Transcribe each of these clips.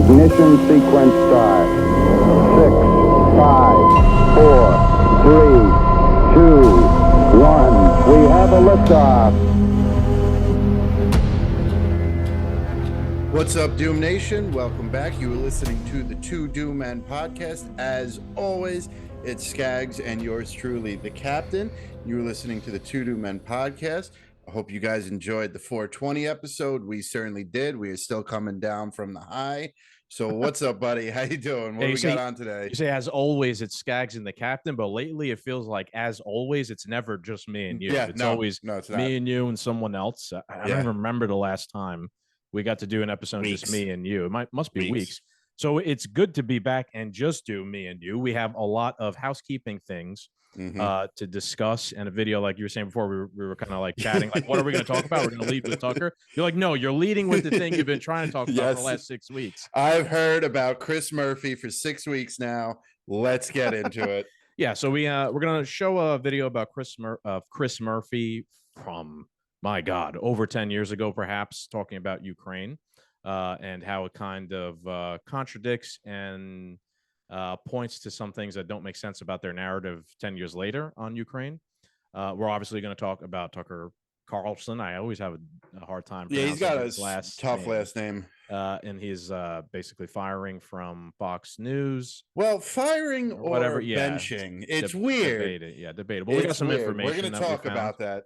Ignition sequence start. 6, 5, 4, 3, 2, 1. We have a liftoff. What's up, Doom Nation? Welcome back. You are listening to the Two Doom Men podcast. As always, it's Skaggs and yours truly, the Captain. You are listening to the Two Doom Men podcast. I hope you guys enjoyed the 420 episode. We certainly did. We are still coming down from the high. So what's up, buddy? How you doing? What we got on today? You say, as always, it's Skaggs and the Captain, but lately it feels like, as always, it's never just me and you. Yeah, it's always it's me and you and someone else. I don't even remember the last time we got to do an episode just me and you. It must be weeks. So it's good to be back and just do me and you. We have a lot of housekeeping things to discuss, and a video, like you were saying before, we were kind of like chatting, like, what are we going to talk about? We're going to lead with Tucker. You're like, no, you're leading with the thing you've been trying to talk about for the last 6 weeks. I've heard about Chris Murphy for 6 weeks now. Let's get into it. Yeah, so we're going to show a video about Chris Murphy from, my God, over 10 years ago, perhaps, talking about Ukraine and how it kind of contradicts and points to some things that don't make sense about their narrative 10 years later on Ukraine. We're obviously going to talk about Tucker Carlson. I always have a hard time. Yeah, he's got a tough last name. And he's basically firing from Fox News. Well, firing or whatever, benching. It's weird. Debatable. We got some information. We're going to talk about that.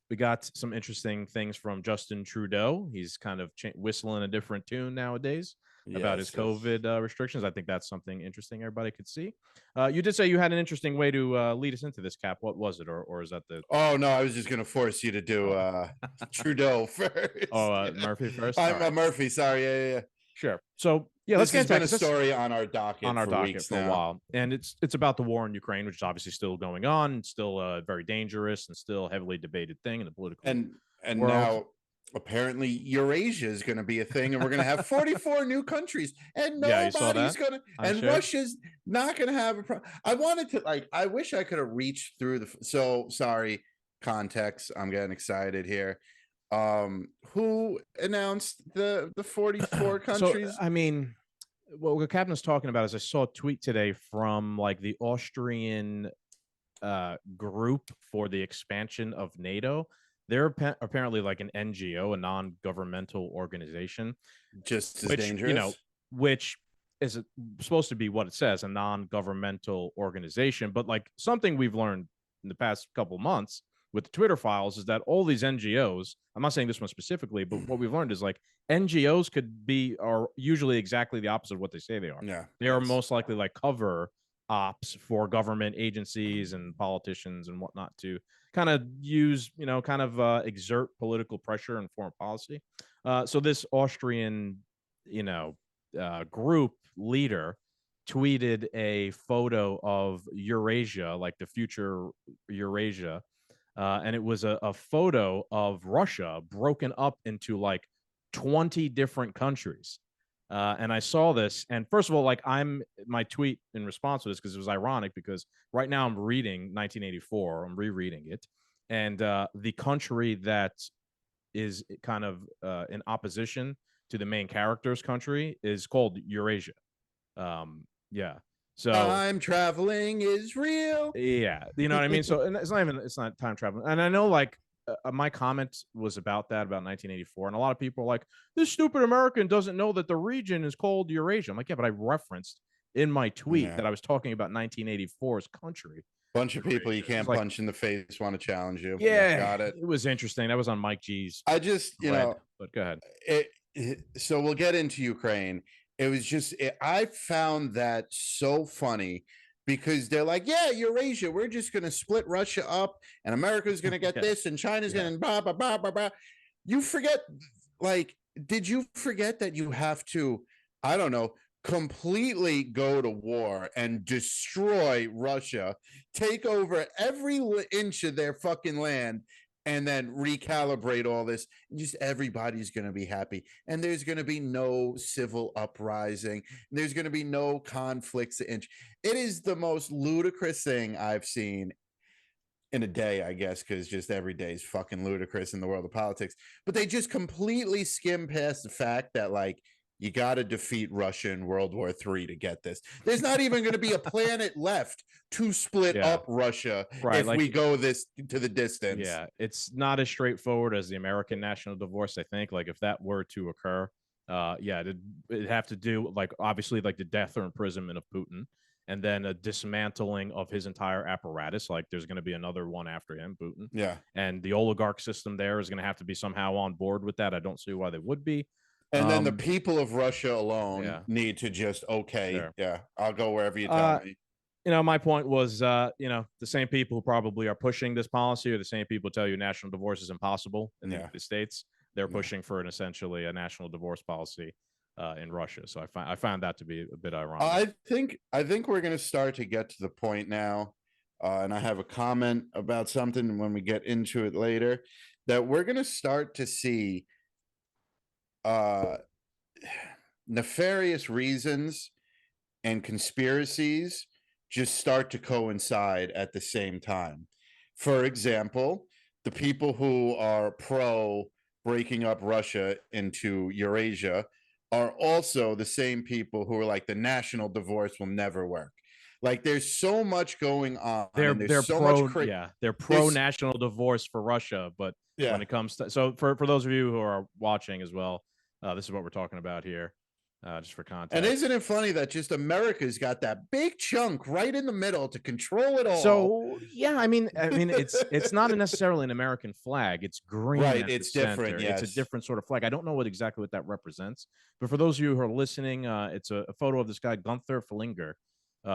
We got some interesting things from Justin Trudeau. He's kind of whistling a different tune nowadays about his COVID restrictions. I think that's something interesting everybody could see. You did say you had an interesting way to lead us into this, Cap. What was it? Or is that the... Oh, no, I was just going to force you to do Trudeau first. Oh, Murphy first? I'm Murphy, sorry. Yeah. Sure. So, yeah, let's get into a story on our docket for a while. And it's about the war in Ukraine, which is obviously still going on. It's still a very dangerous and still heavily debated thing in the political and now apparently Eurasia is going to be a thing, and we're going to have 44 new countries, and nobody's going to, and Russia's not going to have a problem. I wish I could have reached through sorry, context. I'm getting excited here. Who announced the 44 countries? So, I mean, what the Captain was talking about is I saw a tweet today from like the Austrian group for the expansion of NATO. They're apparently like an NGO, a non-governmental organization, just as dangerous, which is supposed to be what it says, a non-governmental organization. But like something we've learned in the past couple months with the Twitter files is that all these NGOs, I'm not saying this one specifically, but what we've learned is like NGOs are usually exactly the opposite of what they say they are. Yeah, they are most likely like cover ops for government agencies and politicians and whatnot to kind of use, exert political pressure and foreign policy. So this Austrian, group leader tweeted a photo of Eurasia, like the future Eurasia. And it was a photo of Russia broken up into like 20 different countries. And I saw this, and first of all, like my tweet in response to this, because it was ironic, because right now I'm reading 1984, I'm rereading it, and the country that is kind of in opposition to the main character's country is called Eurasia. So time traveling is real. Yeah, you know what I mean? So and it's not time traveling. And I know like my comment was about 1984, and a lot of people are like, this stupid American doesn't know that the region is called Eurasia. I'm like, yeah, but I referenced in my tweet that I was talking about 1984's country. Bunch of people you can't punch in the face want to challenge you. Yeah, got it. It was interesting. That was on Mike G's. I just, but go ahead. So we'll get into Ukraine. It was just, I found that so funny, because they're like, yeah, Eurasia, we're just going to split Russia up, and America's going to get this, and China's going to blah, blah, blah, blah, blah. You forget, like, did you forget that you have to, I don't know, completely go to war and destroy Russia, take over every inch of their fucking land, and then recalibrate all this? Just everybody's going to be happy, and there's going to be no civil uprising, and there's going to be no conflicts. It is the most ludicrous thing I've seen in a day, I guess, because just every day is fucking ludicrous in the world of politics. But they just completely skim past the fact that, like, you got to defeat Russia in World War III to get this. There's not even going to be a planet left to split Yeah. up Russia Right, if like- we go this to the distance. Yeah, it's not as straightforward as the American national divorce, I think. Like, if that were to occur, yeah, it'd have to do, like, obviously, like the death or imprisonment of Putin, and then a dismantling of his entire apparatus. Like, there's going to be another one after him, Putin. Yeah. And the oligarch system there is going to have to be somehow on board with that. I don't see why they would be. And then the people of Russia alone Yeah. need to just, okay, Sure. yeah, I'll go wherever you tell me. You know, my point was, you know, the same people who probably are pushing this policy are the same people who tell you national divorce is impossible in the United States. They're pushing for essentially a national divorce policy in Russia. So I found that to be a bit ironic. I think we're going to start to get to the point now, and I have a comment about something when we get into it later, that we're going to start to see nefarious reasons and conspiracies just start to coincide at the same time. For example, the people who are pro breaking up Russia into Eurasia are also the same people who are like, the national divorce will never work. Like, there's so much going on. They're so pro, much they're pro national divorce for Russia, but when it comes to, so for those of you who are watching as well, this is what we're talking about here. Just for context. And isn't it funny that just America's got that big chunk right in the middle to control it all? So yeah, I mean, it's not necessarily an American flag. It's green. Right, it's different. Yes. It's a different sort of flag. I don't know exactly what that represents, but for those of you who are listening, it's a photo of this guy Gunther Flinger,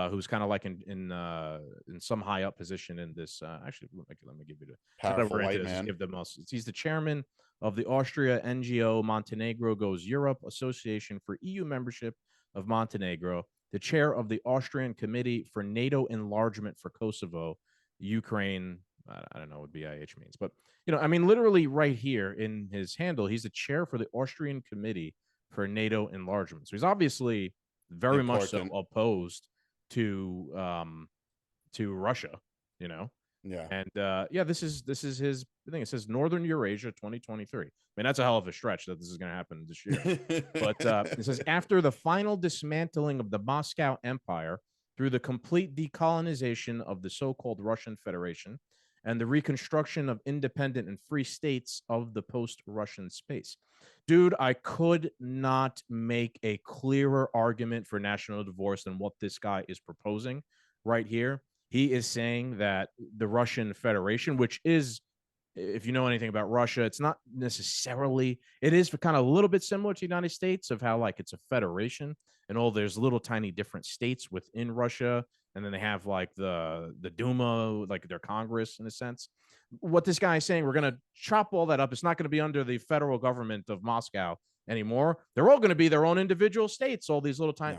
who's kind of like in some high up position in this. Actually, let me give you the powerful white man. Give the most. He's the chairman of the Austria NGO Montenegro Goes Europe Association for EU Membership of Montenegro, the chair of the Austrian Committee for NATO Enlargement for Kosovo, Ukraine. I don't know what BIH means, but you know, I mean, literally right here in his handle, he's the chair for the Austrian Committee for NATO Enlargement. So he's obviously very much so opposed to Russia, you know. Yeah. And yeah, this is his thing. It says Northern Eurasia 2023. I mean, that's a hell of a stretch that this is going to happen this year. But it says, after the final dismantling of the Moscow Empire through the complete decolonization of the so-called Russian Federation and the reconstruction of independent and free states of the post-Russian space. Dude, I could not make a clearer argument for national divorce than what this guy is proposing right here. He is saying that the Russian Federation, which is, if you know anything about Russia, it's not necessarily, it is kind of a little bit similar to the United States, of how like it's a federation and all, there's little tiny different states within Russia. And then they have like the Duma, like their Congress in a sense. What this guy is saying, we're going to chop all that up. It's not going to be under the federal government of Moscow anymore. They're all going to be their own individual states, all these little tiny,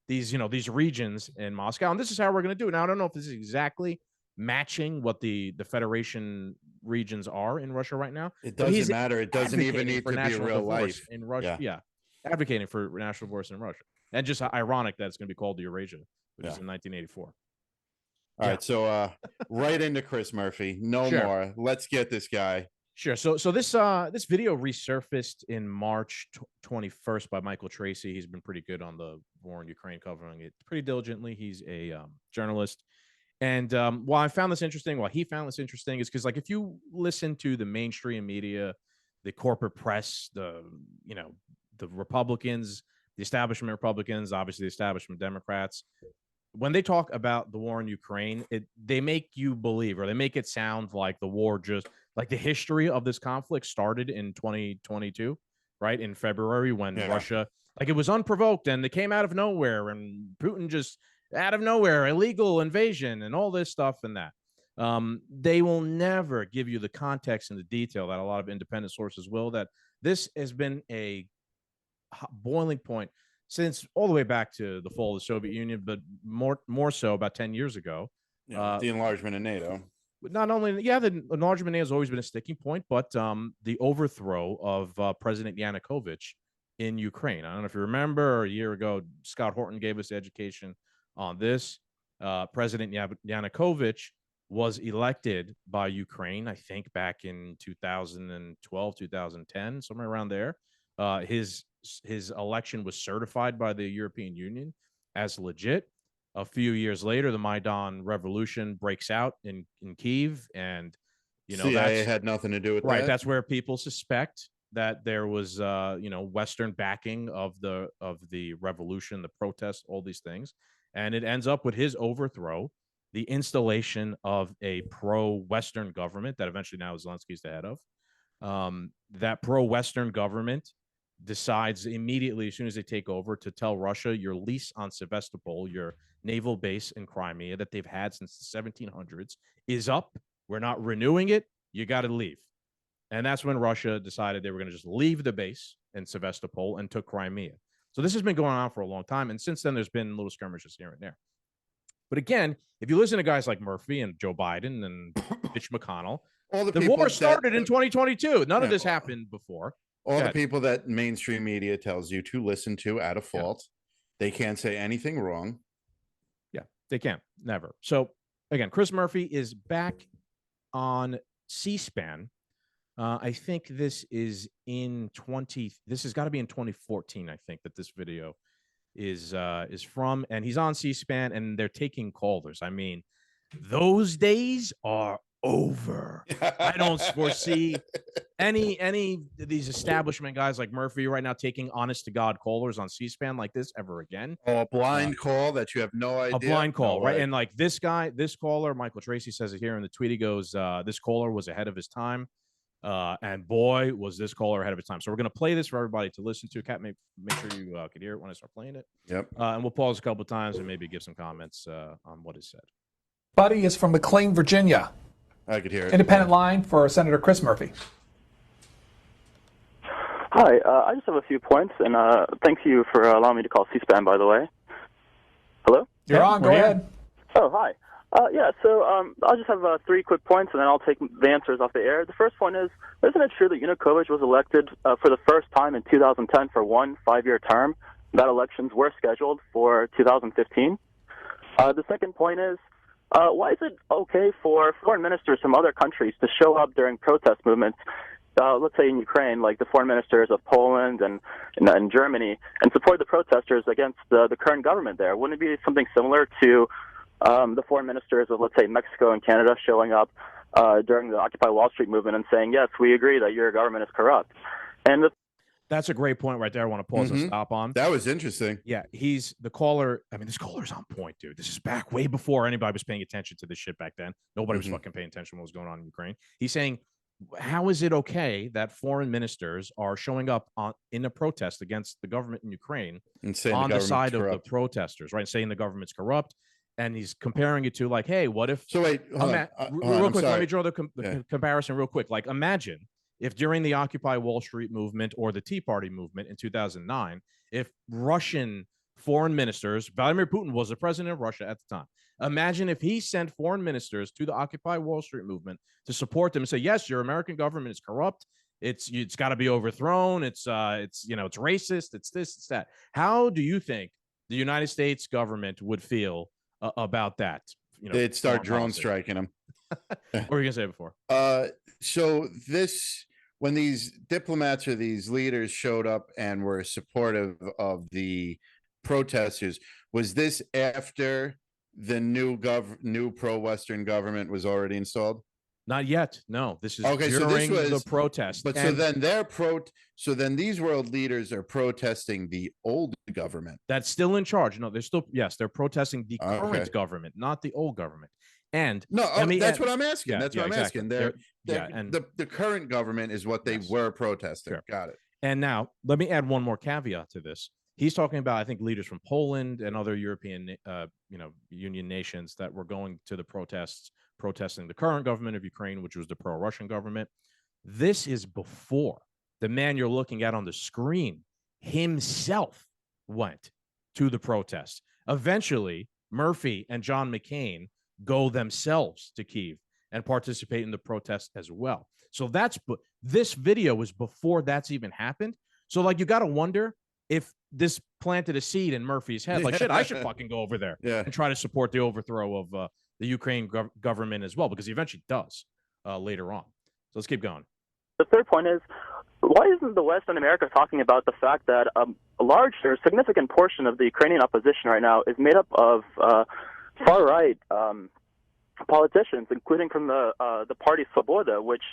these, you know, these regions in Moscow. And this is how we're going to do it. Now, I don't know if this is exactly matching what the Federation regions are in Russia right now. It doesn't matter. It doesn't even need to be real life in Russia. Yeah. Advocating for national divorce in Russia. And just ironic that it's going to be called the Eurasia, which is in 1984. All right. So right into Chris Murphy. No more. Let's get this guy. Sure. So this video resurfaced in March 21st by Michael Tracy. He's been pretty good on the war in Ukraine, covering it pretty diligently. He's a journalist. And why he found this interesting is because, like, if you listen to the mainstream media, the corporate press, the Republicans, the establishment Republicans, obviously the establishment Democrats, when they talk about the war in Ukraine, they make you believe, or they make it sound like the war, just like the history of this conflict started in 2022, right? In February, when Russia, like, it was unprovoked and they came out of nowhere, and Putin just out of nowhere, illegal invasion and all this stuff and that. They will never give you the context and the detail that a lot of independent sources will, that this has been a boiling point since all the way back to the fall of the Soviet Union, but more so about 10 years ago. The enlargement of NATO. Not only, the enlargement of NATO has always been a sticking point, but the overthrow of President Yanukovych in Ukraine. I don't know if you remember, a year ago, Scott Horton gave us education on this. President Yanukovych was elected by Ukraine, I think back in 2012, 2010, somewhere around there. His election was certified by the European Union as legit. A few years later, the Maidan Revolution breaks out in Kyiv, and CIA had nothing to do with right. that. That's where people suspect that there was Western backing of the revolution, the protests, all these things, and it ends up with his overthrow, the installation of a pro-Western government that eventually now Zelensky's the head of. That pro-Western government decides immediately, as soon as they take over, to tell Russia your lease on Sevastopol, your naval base in Crimea that they've had since the 1700s, is up. We're not renewing it. You got to leave. And that's when Russia decided they were going to just leave the base in Sevastopol and took Crimea. So this has been going on for a long time. And since then, there's been little skirmishes here and there. But again, if you listen to guys like Murphy and Joe Biden and Mitch McConnell, the war started in 2022. None of this happened before. All the people that mainstream media tells you to listen to at a fault, they can't say anything wrong. Yeah, they can't. Never. So again, Chris Murphy is back on C-SPAN. I think this is this has got to be in 2014, I think, that this video is from, and he's on C-SPAN, and they're taking callers. I mean, those days are over. I don't foresee any of these establishment guys like Murphy right now taking honest to God callers on C-SPAN like this ever again. Oh, a blind call that you have no idea. A blind call, no right? way. And like this caller, Michael Tracy says it here in the tweet. He goes, this caller was ahead of his time. And boy, was this caller ahead of its time. So we're going to play this for everybody to listen to. Kat, make sure you could hear it when I start playing it. Yep. And we'll pause a couple of times and maybe give some comments on what is said. Buddy is from McLean, Virginia. I could hear it. Independent line for Senator Chris Murphy. Hi, I just have a few points, and thank you for allowing me to call C-SPAN, by the way. Hello? You're on. Go ahead. Oh, hi. So I'll just have 3 quick points, and then I'll take the answers off the air. The first point is, isn't it true that Yanukovych was elected for the first time in 2010 for one 5-year term? That elections were scheduled for 2015. The second point is, why is it okay for foreign ministers from other countries to show up during protest movements, let's say in Ukraine, like the foreign ministers of Poland and Germany, and support the protesters against the current government there? Wouldn't it be something similar to the foreign ministers of, let's say, Mexico and Canada showing up during the Occupy Wall Street movement and saying, yes, we agree that your government is corrupt? And that's a great point right there. I want to pause and stop on. That was interesting. Yeah, he's the caller. I mean, this caller's on point, dude. This is back way before anybody was paying attention to this shit back then. Nobody was fucking paying attention to what was going on in Ukraine. He's saying, how is it okay that foreign ministers are showing up in a protest against the government in Ukraine And saying on the side of corrupt. the protesters, right? Saying the government's corrupt. And he's comparing it to like, hey, what if? So wait, real quick, let me draw the comparison real quick. Like, imagine if during the Occupy Wall Street movement or the Tea Party movement in 2009, if Russian foreign ministers, Vladimir Putin was the president of Russia at the time. Imagine if he sent foreign ministers to the Occupy Wall Street movement to support them and say, yes, your American government is corrupt. It's got to be overthrown. It's racist. It's this, it's that. How do you think the United States government would feel about that? They'd start drone striking them. What were you gonna say before? So when these diplomats or these leaders showed up and were supportive of the protesters, was this after the new pro-Western government was already installed? Not yet. No, this is okay. During So this was the protest. But so then these world leaders are protesting the old government that's still in charge. No, they're protesting the current government, not the old government. And that's what I'm asking. Yeah, that's what I'm asking. The current government is what they were protesting. Sure. Got it. And now let me add one more caveat to this. He's talking about, I think, leaders from Poland and other European, Union nations that were going to the protests, protesting the current government of Ukraine, which was the pro-Russian government. This is before the man you're looking at on the screen himself went to the protest. Eventually, Murphy and John McCain go themselves to Kyiv and participate in the protest as well. So this video was before that's even happened. So like, you got to wonder if this planted a seed in Murphy's head. Like, shit, I should fucking go over there and try to support the overthrow of the Ukraine government as well, because he eventually does later on. So let's keep going. The third point is, why isn't the West and America talking about the fact that a large or significant portion of the Ukrainian opposition right now is made up of far-right politicians, including from the party Svoboda, which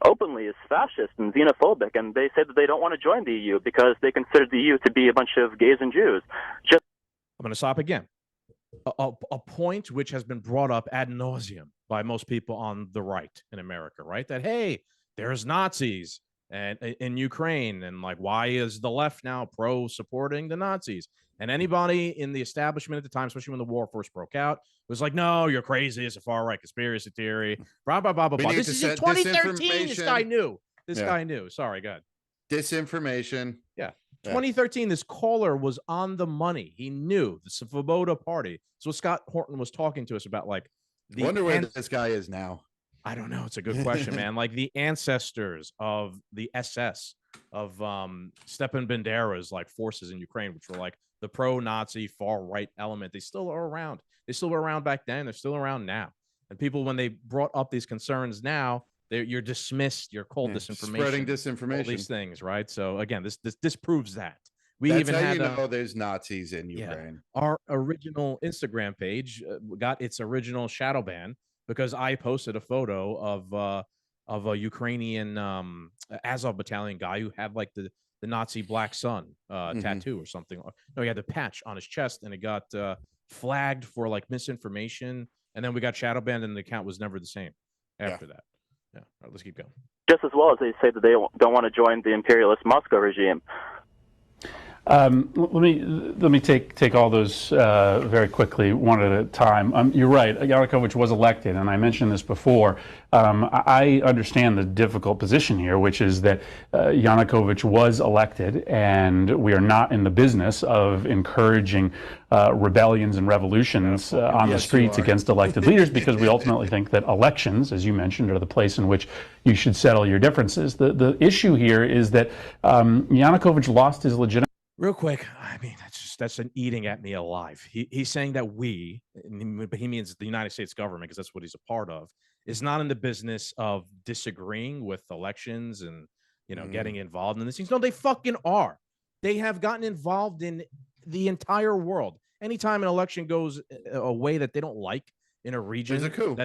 openly is fascist and xenophobic, and they say that they don't want to join the EU because they consider the EU to be a bunch of gays and Jews. I'm going to stop again. A point which has been brought up ad nauseum by most people on the right in America, right? That, hey, there's Nazis and in Ukraine, and like, why is the left now pro supporting the Nazis? And anybody in the establishment at the time, especially when the war first broke out, was like, no, you're crazy. It's a far right conspiracy theory. Blah, blah, blah, blah, blah. This is in 2013. This guy knew. This guy knew. Sorry, go ahead. Disinformation. Yeah. 2013, this caller was on the money. He knew the Svoboda party. So Scott Horton was talking to us about, like, I wonder where this guy is now. I don't know. It's a good question, man. Like the ancestors of the SS, of Stepan Bandera's like forces in Ukraine, which were like the pro-Nazi far-right element. They still are around. They still were around back then. They're still around now. And people, when they brought up these concerns now, you're dismissed. You're called disinformation. Spreading disinformation. All these things, right? So again, this proves that. That's even how you know there's Nazis in Ukraine. Our original Instagram page got its original shadow ban because I posted a photo of a Ukrainian Azov battalion guy who had like the Nazi black sun tattoo or something. No, he had the patch on his chest, and it got flagged for like misinformation. And then we got shadow banned, and the account was never the same after that. Yeah, all right, let's keep going. Just as well as they say that they don't want to join the imperialist Moscow regime. Let me take all those very quickly, one at a time. You're right. Yanukovych was elected, and I mentioned this before. I understand the difficult position here, which is that Yanukovych was elected, and we are not in the business of encouraging rebellions and revolutions on the streets against elected leaders, because we ultimately think that elections, as you mentioned, are the place in which you should settle your differences. The issue here is that Yanukovych lost his legitimate. Real quick, I mean, that's an eating at me alive. He's saying that but he means the United States government, because that's what he's a part of, is not in the business of disagreeing with elections and, you know, getting involved in these things. No, they fucking are. They have gotten involved in the entire world. Anytime an election goes a way that they don't like in a region, there's a coup.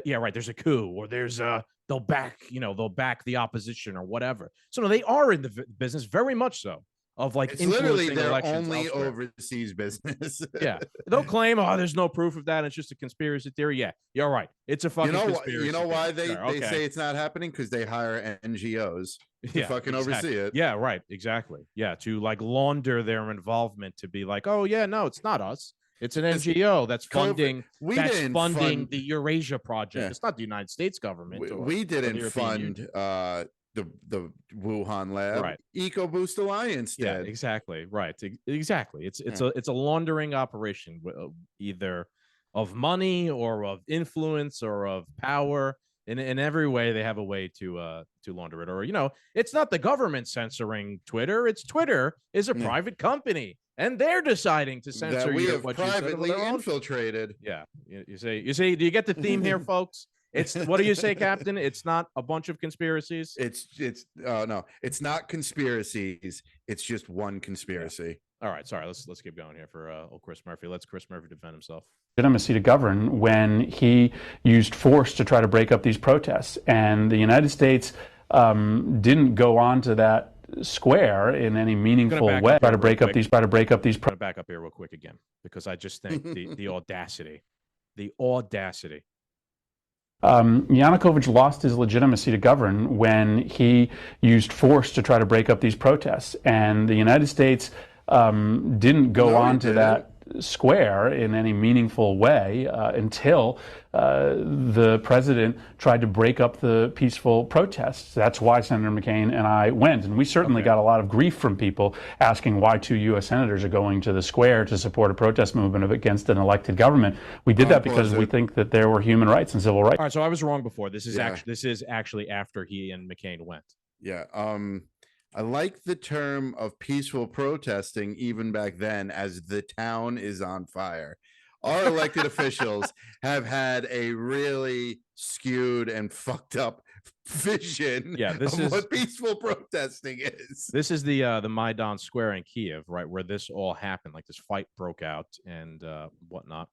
Yeah, right. There's a coup, or there's they'll back the opposition or whatever. So no, they are in the business, very much so. Of like, it's literally their only elsewhere. Overseas business. Yeah, they'll claim, oh, there's no proof of that. It's just a conspiracy theory. Yeah, you're right. It's a fucking conspiracy. You know why they say it's not happening? Because they hire NGOs to fucking oversee it. Yeah, right. Exactly. Yeah, to like launder their involvement to be like, oh yeah, no, it's not us. It's an NGO that's funding. Fund the Eurasia project. Yeah. It's not the United States government. We didn't fund the Wuhan lab. Right. EcoBoost Alliance did. Yeah, exactly. Right. Exactly. It's a laundering operation, either of money or of influence or of power. In every way, they have a way to launder it. Or, you know, it's not the government censoring Twitter. It's Twitter is a private company, and they're deciding to censor that we you. Have privately infiltrated. Yeah. You say. Do you get the theme here, folks? It's what do you say, Captain? It's not a bunch of conspiracies. No, it's not conspiracies. It's just one conspiracy. Yeah. All right, sorry. Let's keep going here for old Chris Murphy. Let's Chris Murphy defend himself. Legitimacy to govern when he used force to try to break up these protests, and the United States didn't go on to that square in any meaningful way. Try to break up these. Back up here real quick again, because I just think the audacity. Yanukovych lost his legitimacy to govern when he used force to try to break up these protests, and the United States didn't go on to that square in any meaningful way until the president tried to break up the peaceful protests. That's why Senator McCain and I went, and we certainly got a lot of grief from people asking why 2 U.S. senators are going to the square to support a protest movement against an elected government. We did that because we think that there were human rights and civil rights. All right, so I was wrong before. This is actually after he and McCain went. Yeah. I like the term of peaceful protesting even back then, as the town is on fire. Our elected officials have had a really skewed and fucked up vision this of is what peaceful protesting is. This is the Maidan Square in Kiev, right, where this all happened. Like this fight broke out and whatnot.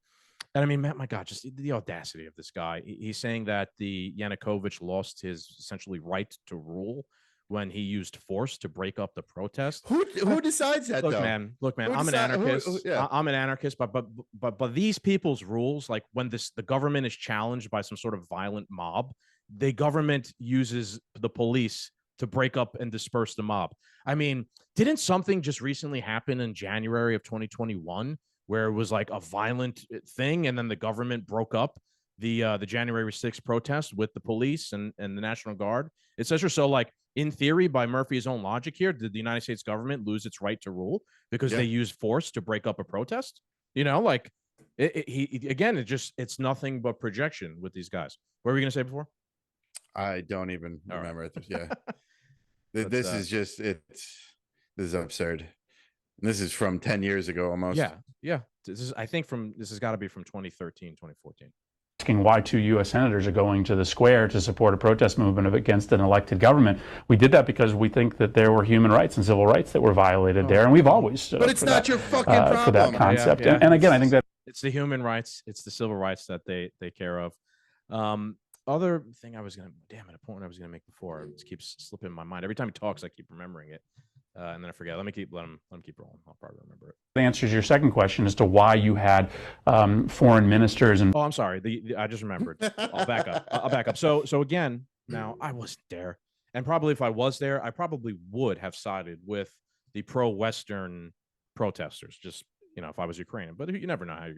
And I mean, my God, just the audacity of this guy. He's saying that the Yanukovych lost his essentially right to rule when he used force to break up the protest. Who decides that? Look, though? man, Who I'm an anarchist. yeah. I'm an anarchist, but these people's rules, like when the government is challenged by some sort of violent mob, the government uses the police to break up and disperse the mob. I mean, didn't something just recently happen in January of 2021 where it was like a violent thing, and then the government broke up the January 6th protest with the police and the National Guard, etc. So, like, in theory, by Murphy's own logic here, did the United States government lose its right to rule because they used force to break up a protest? You know, like it's nothing but projection with these guys. What were we going to say before? I don't even remember it. Yeah. This is absurd. This is from 10 years ago almost. Yeah. This has got to be from 2013, 2014. Asking why 2 U.S. senators are going to the square to support a protest movement against an elected government. We did that because we think that there were human rights and civil rights that were viviolated there, and we've always stood But it's not your fucking problem. For that concept. Yeah. And again, I think that it's the human rights, it's the civil rights that they care of. Other thing a point I was gonna make before, it keeps slipping in my mind. Every time he talks, I keep remembering it, and then I forget. Let him keep rolling. I'll probably remember it. answers your second question as to why you had foreign ministers and. Oh, I'm sorry. I just remembered. I'll back up. So again, now I wasn't there, and probably if I was there, I probably would have sided with the pro-Western protesters. Just, you know, if I was Ukrainian, but you never know how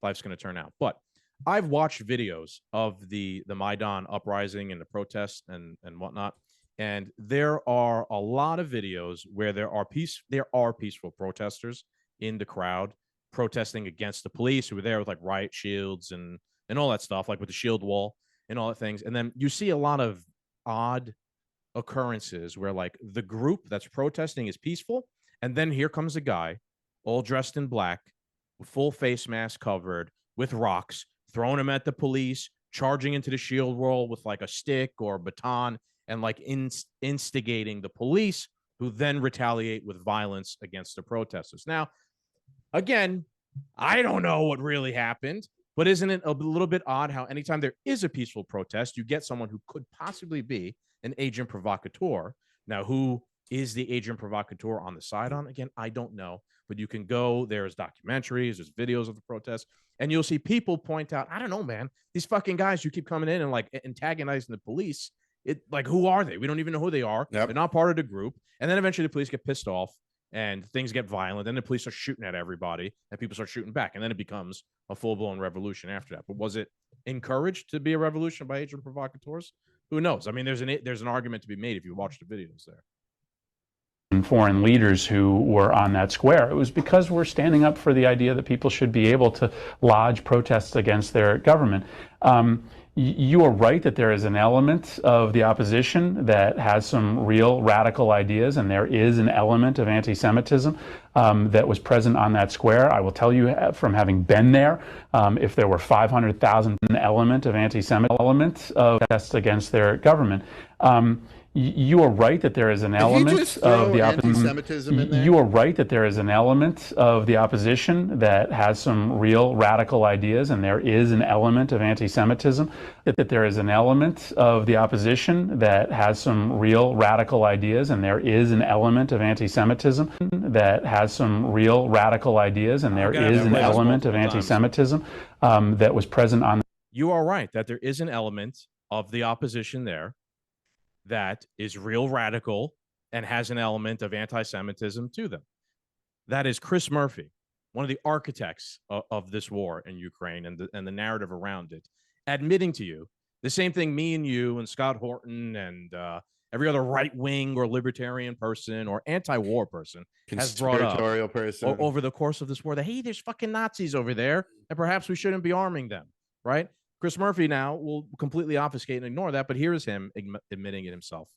life's going to turn out. But I've watched videos of the Maidan uprising and the protests and whatnot, and there are a lot of videos where there are peaceful protesters in the crowd protesting against the police who were there with like riot shields and all that stuff, like with the shield wall and all that things. And then you see a lot of odd occurrences where like the group that's protesting is peaceful, and then here comes a guy all dressed in black, full face mask covered, with rocks, throwing them at the police, charging into the shield wall with like a stick or a baton, and like instigating the police, who then retaliate with violence against the protesters. Now, again, I don't know what really happened, but isn't it a little bit odd how anytime there is a peaceful protest, you get someone who could possibly be an agent provocateur? Now, who is the agent provocateur on the side on? Again, I don't know, but you can go, there's documentaries, there's videos of the protests, and you'll see people point out, I don't know, man, these fucking guys who keep coming in and like antagonizing the police. Like, who are they? We don't even know who they are. Yep. They're not part of the group. And then eventually the police get pissed off and things get violent. Then the police are shooting at everybody and people start shooting back. And then it becomes a full-blown revolution after that. But was it encouraged to be a revolution by agent provocateurs? Who knows? I mean, there's an argument to be made if you watch the videos there. Foreign leaders who were on that square. It was because we're standing up for the idea that people should be able to lodge protests against their government. You are right that there is an element of the opposition that has some real radical ideas, and there is an element of anti-Semitism that was present on that square. I will tell you from having been there, if there were 500,000 element of anti-Semitic element of protests against their government. You are right that there is an element of the anti-Semitism in there? You are right that there is an element of the opposition that has some real radical ideas, and there is an element of anti-Semitism. That there is an element of the opposition that has some real radical ideas, and there is an element of anti-Semitism that has some real radical ideas, and there is an element of anti-Semitism that was present on. You are right that there is an element of the opposition there that is real radical and has an element of anti-Semitism to them. That is Chris Murphy, one of the architects of this war in Ukraine and the narrative around it, admitting to you the same thing me and you and Scott Horton and every other right-wing or libertarian person or anti-war person has brought up over the course of this war, that, hey, there's fucking Nazis over there, and perhaps we shouldn't be arming them, right? Chris Murphy now will completely obfuscate and ignore that, but here is him admitting it himself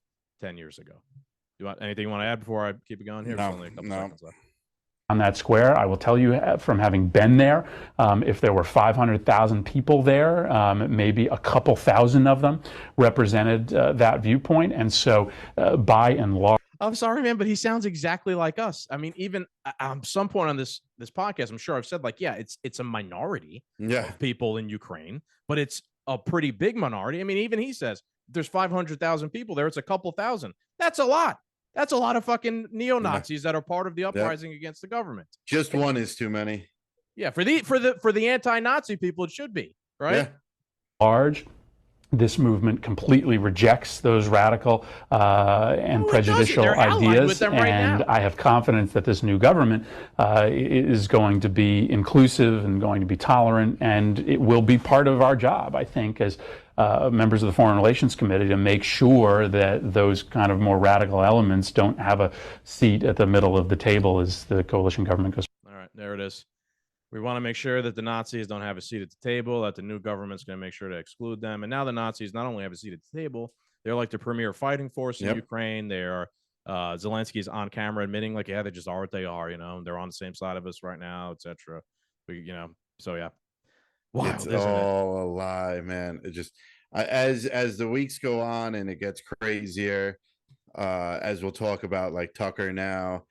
10 years ago. Anything you want to add before I keep it going here? No, Only a couple seconds left. on that square. I will tell you from having been there, if there were 500,000 people there, maybe a couple thousand of them represented that viewpoint. And so by and large, I'm sorry, man, but he sounds exactly like us. I mean, even at some point on this podcast, I'm sure I've said like, yeah, it's a minority of people in Ukraine, but it's a pretty big minority. I mean, even he says there's 500,000 people there. It's a couple thousand. That's a lot. That's a lot of fucking neo-Nazis that are part of the uprising against the government. Just one is too many. Yeah, for the anti-Nazi people, it should be, right? Yeah. Large. This movement completely rejects those radical and prejudicial ideas, and I have confidence that this new government is going to be inclusive and going to be tolerant, and it will be part of our job, I think, as members of the Foreign Relations Committee, to make sure that those kind of more radical elements don't have a seat at the middle of the table as the coalition government goes. All right, there it is. We want to make sure that the Nazis don't have a seat at the table, that the new government's going to make sure to exclude them. And now the Nazis not only have a seat at the table, they're like the premier fighting force in Ukraine. They are, Zelensky's on camera admitting like, yeah, they just are what they are, you know, they're on the same side of us right now, etc. So yeah. Wow, it's all a lie, man. It just, as the weeks go on and it gets crazier, as we'll talk about like Tucker now,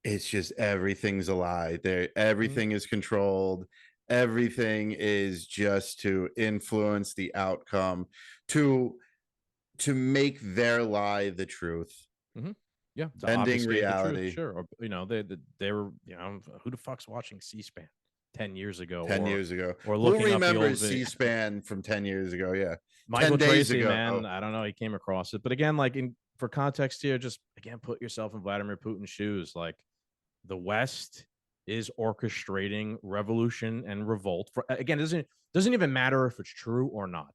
it's just everything's a lie. Everything is controlled. Everything is just to influence the outcome, to make their lie the truth. Yeah, bending reality. Sure, or, they were, who the fuck's watching C-SPAN 10 years ago? 10 years ago. Or who remembers C-SPAN from 10 years ago? Yeah, Michael Tracy, man. I don't know. He came across it, but again, like for context here, just again, put yourself in Vladimir Putin's shoes. Like, the West is orchestrating revolution and revolt. Again, it doesn't even matter if it's true or not,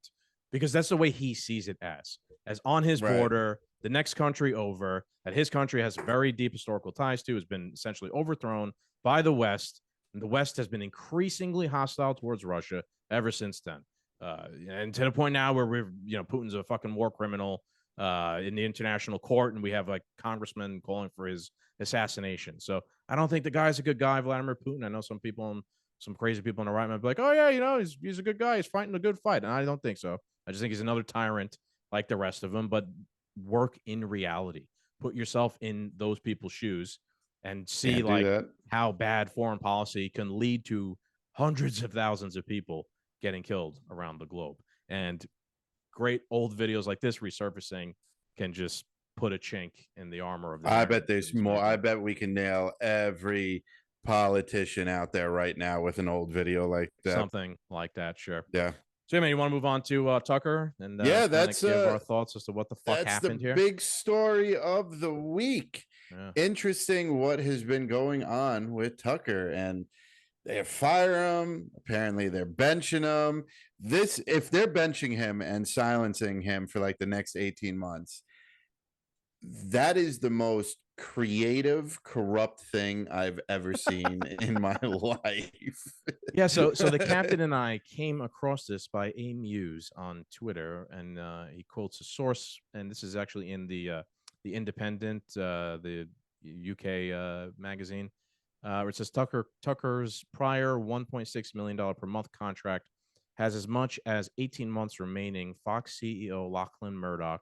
because that's the way he sees it as on his border, the next country over, that his country has very deep historical ties to, has been essentially overthrown by the West, and the West has been increasingly hostile towards Russia ever since then. And to the point now where Putin's a fucking war criminal in the international court, and we have like congressmen calling for his assassination. So I don't think the guy's a good guy, Vladimir Putin. I know some crazy people on the right might be like, oh yeah, he's a good guy, he's fighting a good fight, and I don't think so. I just think he's another tyrant like the rest of them. But work in reality, put yourself in those people's shoes, and see how bad foreign policy can lead to hundreds of thousands of people getting killed around the globe. And great old videos like this resurfacing can just put a chink in the armor of the I bet there's more. I bet we can nail every politician out there right now with an old video like that. Something like that, sure. Yeah. So, man, you want to move on to Tucker and that's give our thoughts as to what the fuck happened here? That's the big story of the week. Yeah. Interesting what has been going on with Tucker, and they fire him. Apparently, they're benching him. If they're benching him and silencing him for like the next 18 months, that is the most creative, corrupt thing I've ever seen in my life. Yeah, so the captain and I came across this by A Muse on Twitter, and he quotes a source, and this is actually in the Independent, the UK magazine, where it says Tucker's prior $1.6 million per month contract has as much as 18 months remaining. Fox CEO Lachlan Murdoch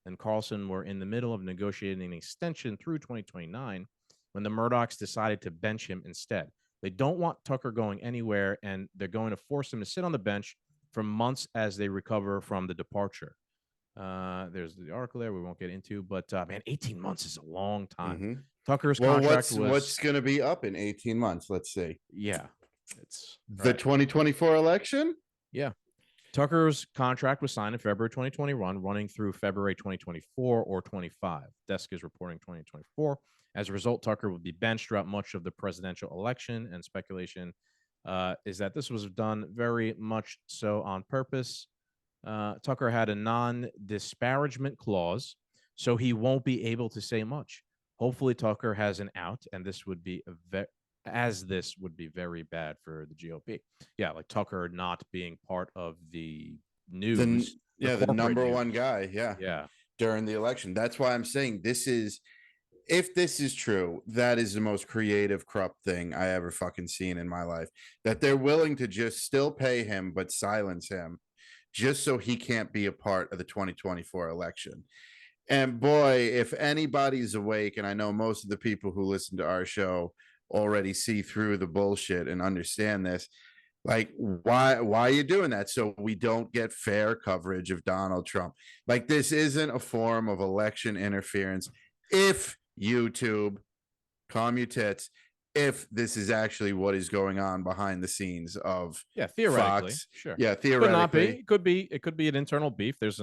and Carlson were in the middle of negotiating an extension through 2029 when the Murdochs decided to bench him instead. They don't want Tucker going anywhere, and they're going to force him to sit on the bench for months as they recover from the departure. There's the article there we won't get into, but man, 18 months is a long time. Mm-hmm. Tucker's contract what's going to be up in 18 months? Let's see. Yeah, it's the 2024 election. Yeah. Tucker's contract was signed in February 2021, running through February 2024 or 25. Desk is reporting 2024. As a result, Tucker would be benched throughout much of the presidential election, and speculation is that this was done very much so on purpose. Tucker had a non-disparagement clause, so he won't be able to say much. Hopefully, Tucker has an out, and this would be very bad for the GOP. Yeah, like Tucker not being part of the news. The number one guy. Yeah. During the election. That's why I'm saying this is if this is true, that is the most creative, corrupt thing I ever fucking seen in my life. That they're willing to just still pay him, but silence him just so he can't be a part of the 2024 election. And boy, if anybody's awake, and I know most of the people who listen to our show already see through the bullshit and understand this, like, why are you doing that? So we don't get fair coverage of Donald Trump. Like, this isn't a form of election interference. If YouTube, calm your tits, if this is actually what is going on behind the scenes of theoretically, Fox. sure. Yeah, Could not be. theoretically. It could be an internal beef. There's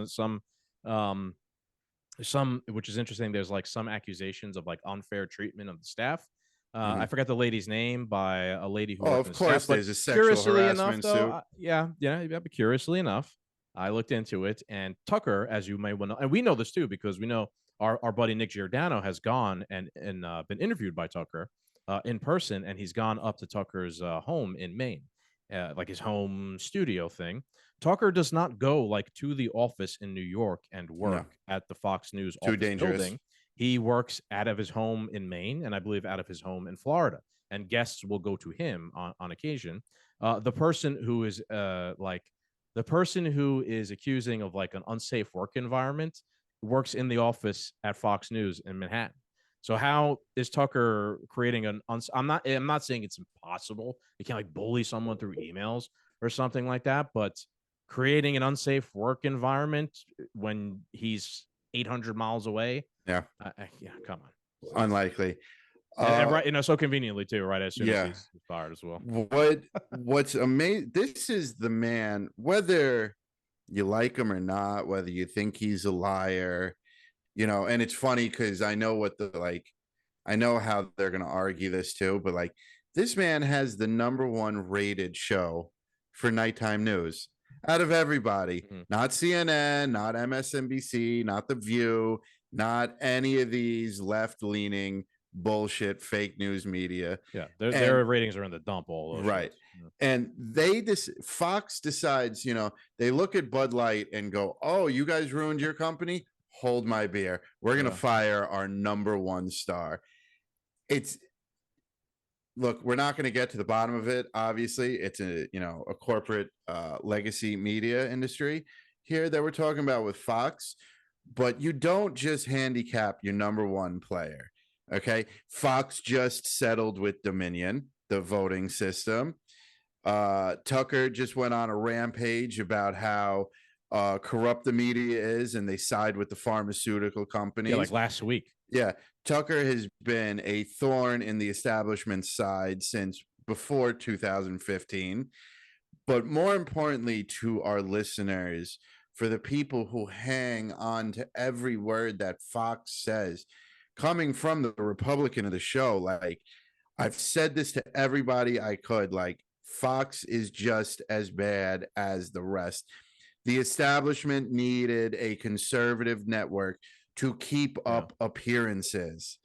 some which is interesting. There's like some accusations of like unfair treatment of the staff. I forgot the lady's name, by a lady who. Oh, of course, there's a sexual harassment suit. But curiously enough, I looked into it, and Tucker, as you may well know, and we know this too because we know our buddy Nick Giordano has gone and been interviewed by Tucker in person, and he's gone up to Tucker's home in Maine, like his home studio thing. Tucker does not go like to the office in New York and work at the Fox News Too office dangerous. building. He works out of his home in Maine, and I believe out of his home in Florida. And guests will go to him on occasion. The person who is accusing of like an unsafe work environment works in the office at Fox News in Manhattan. So how is Tucker creating I'm not saying it's impossible. You can't like bully someone through emails or something like that, but creating an unsafe work environment when he's 800 miles away. Yeah. Come on. Unlikely. And right, so conveniently too, right? As soon as he's fired as well. What's amazing, this is the man, whether you like him or not, whether you think he's a liar, and it's funny because I know I know how they're going to argue this too, but like, this man has the #1 rated show for nighttime news out of everybody. Not CNN, not MSNBC, not The View, not any of these left-leaning bullshit fake news media. Yeah, their ratings are in the dump, all those right. shows. And Fox decides, they look at Bud Light and go, oh, you guys ruined your company, hold my beer, we're gonna fire our #1 star. Look, we're not going to get to the bottom of it. Obviously, it's a corporate legacy media industry here that we're talking about with Fox, but you don't just handicap your #1 player. Okay. Fox just settled with Dominion, the voting system. Tucker just went on a rampage about how corrupt the media is, and they side with the pharmaceutical companies. Yeah, like last week. Yeah. Tucker has been a thorn in the establishment side since before 2015. But more importantly to our listeners, for the people who hang on to every word that Fox says, coming from the Republican of the show, like, I've said this to everybody I could, like, Fox is just as bad as the rest. The establishment needed a conservative network to keep up appearances.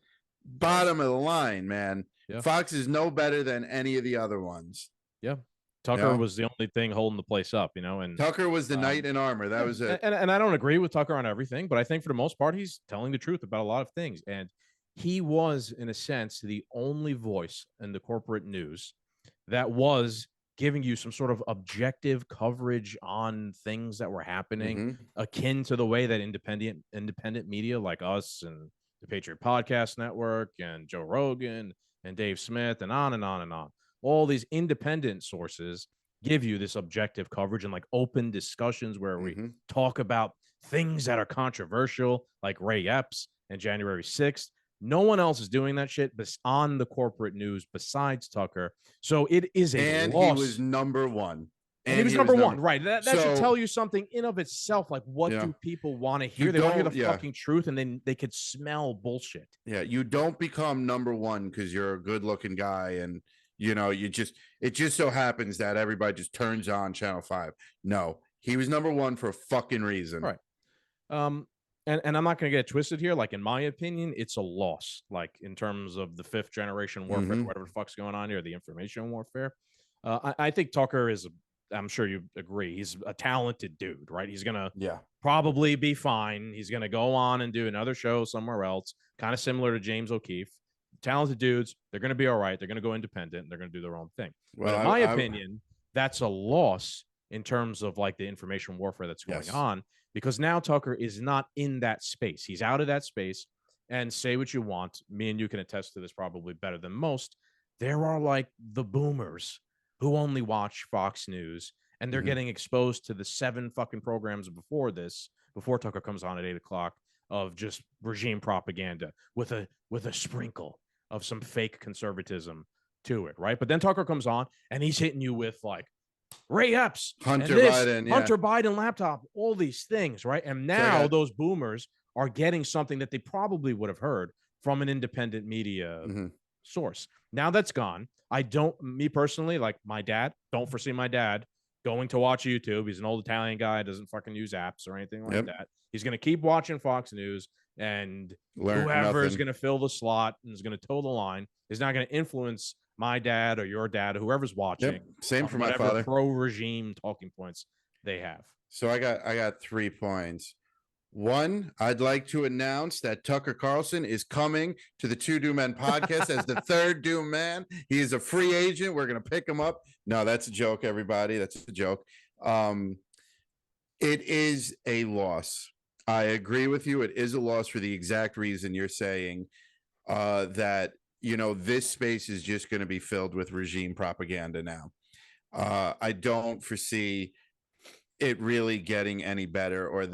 Bottom of the line, man. Fox is no better than any of the other ones. Yeah. Tucker was the only thing holding the place up, and Tucker was the knight in armor. That was it. And I don't agree with Tucker on everything, but I think for the most part, he's telling the truth about a lot of things. And he was, in a sense, the only voice in the corporate news that was giving you some sort of objective coverage on things that were happening, akin to the way that independent media like us and the Patriot Podcast Network and Joe Rogan and Dave Smith and on and on and on, all these independent sources give you this objective coverage and like open discussions where we talk about things that are controversial, like Ray Epps and January 6th. No one else is doing that shit on the corporate news besides Tucker. So it is a loss. He was #1. And he was number one, right? That should tell you something in of itself. Like, what do people want to hear? They want to hear the fucking truth, and then they could smell bullshit. Yeah, you don't become #1 because you're a good-looking guy, and it just so happens that everybody just turns on Channel 5. No, he was #1 for a fucking reason. Right. And I'm not going to get twisted here. Like, in my opinion, it's a loss. Like, in terms of the 5th generation warfare, whatever the fuck's going on here, the information warfare. I think Tucker is I'm sure you agree, he's a talented dude, right? He's gonna Yeah. probably be fine. He's gonna go on and do another show somewhere else, kind of similar to James O'Keefe. Talented dudes, they're gonna be all right. They're gonna go independent. And they're gonna do their own thing. Well, but in my opinion, that's a loss in terms of like the information warfare that's going on, because now Tucker is not in that space. He's out of that space. And say what you want, me and you can attest to this probably better than most. There are like the boomers who only watch Fox News, and they're getting exposed to the 7 fucking programs before Tucker comes on at 8 o'clock, of just regime propaganda with a sprinkle of some fake conservatism to it, right? But then Tucker comes on and he's hitting you with like Ray Epps, Hunter Biden laptop, all these things, right? And now those boomers are getting something that they probably would have heard from an independent media source. Now that's gone. Me personally, like my dad, don't foresee my dad going to watch YouTube. He's an old Italian guy, doesn't fucking use apps or anything like that. He's going to keep watching Fox News, and whoever is going to fill the slot and is going to toe the line is not going to influence my dad or your dad or whoever's watching. Same for my father. Pro-regime talking points they have. So I got 3 points. 1, I'd like to announce that Tucker Carlson is coming to the Two Doom Men podcast as the third Doom Man. He is a free agent. We're going to pick him up. No, that's a joke, everybody. That's a joke. It is a loss. I agree with you. It is a loss for the exact reason you're saying, that, this space is just going to be filled with regime propaganda now. I don't foresee it really getting any better, or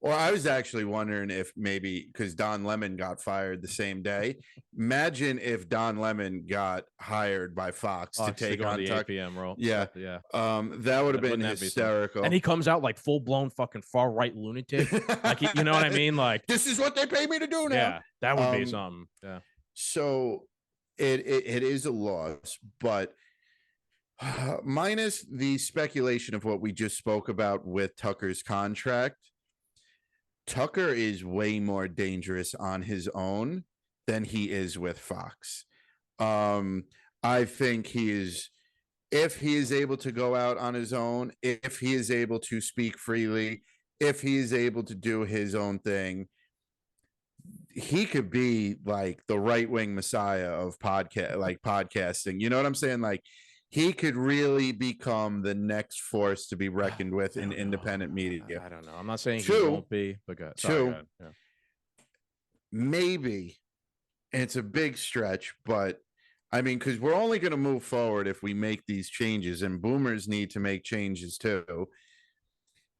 I was actually wondering if maybe, because Don Lemon got fired the same day. Imagine if Don Lemon got hired by Fox to take on the Tucker. 8 p.m. role. Yeah. That would have been hysterical. And he comes out like full blown fucking far right lunatic. Like, you know what I mean? Like, this is what they pay me to do now. Yeah, that would be something. Yeah. So it is a loss, but minus the speculation of what we just spoke about with Tucker's contract, Tucker is way more dangerous on his own than he is with Fox. I think if he is able to go out on his own, if he is able to speak freely, if he is able to do his own thing, he could be like the right-wing messiah of podcasting. You know what I'm saying? Like, he could really become the next force to be reckoned with in independent media. I don't know. I'm not saying he won't be, but go ahead. Yeah. Maybe it's a big stretch, but I mean, because we're only going to move forward if we make these changes, and boomers need to make changes too.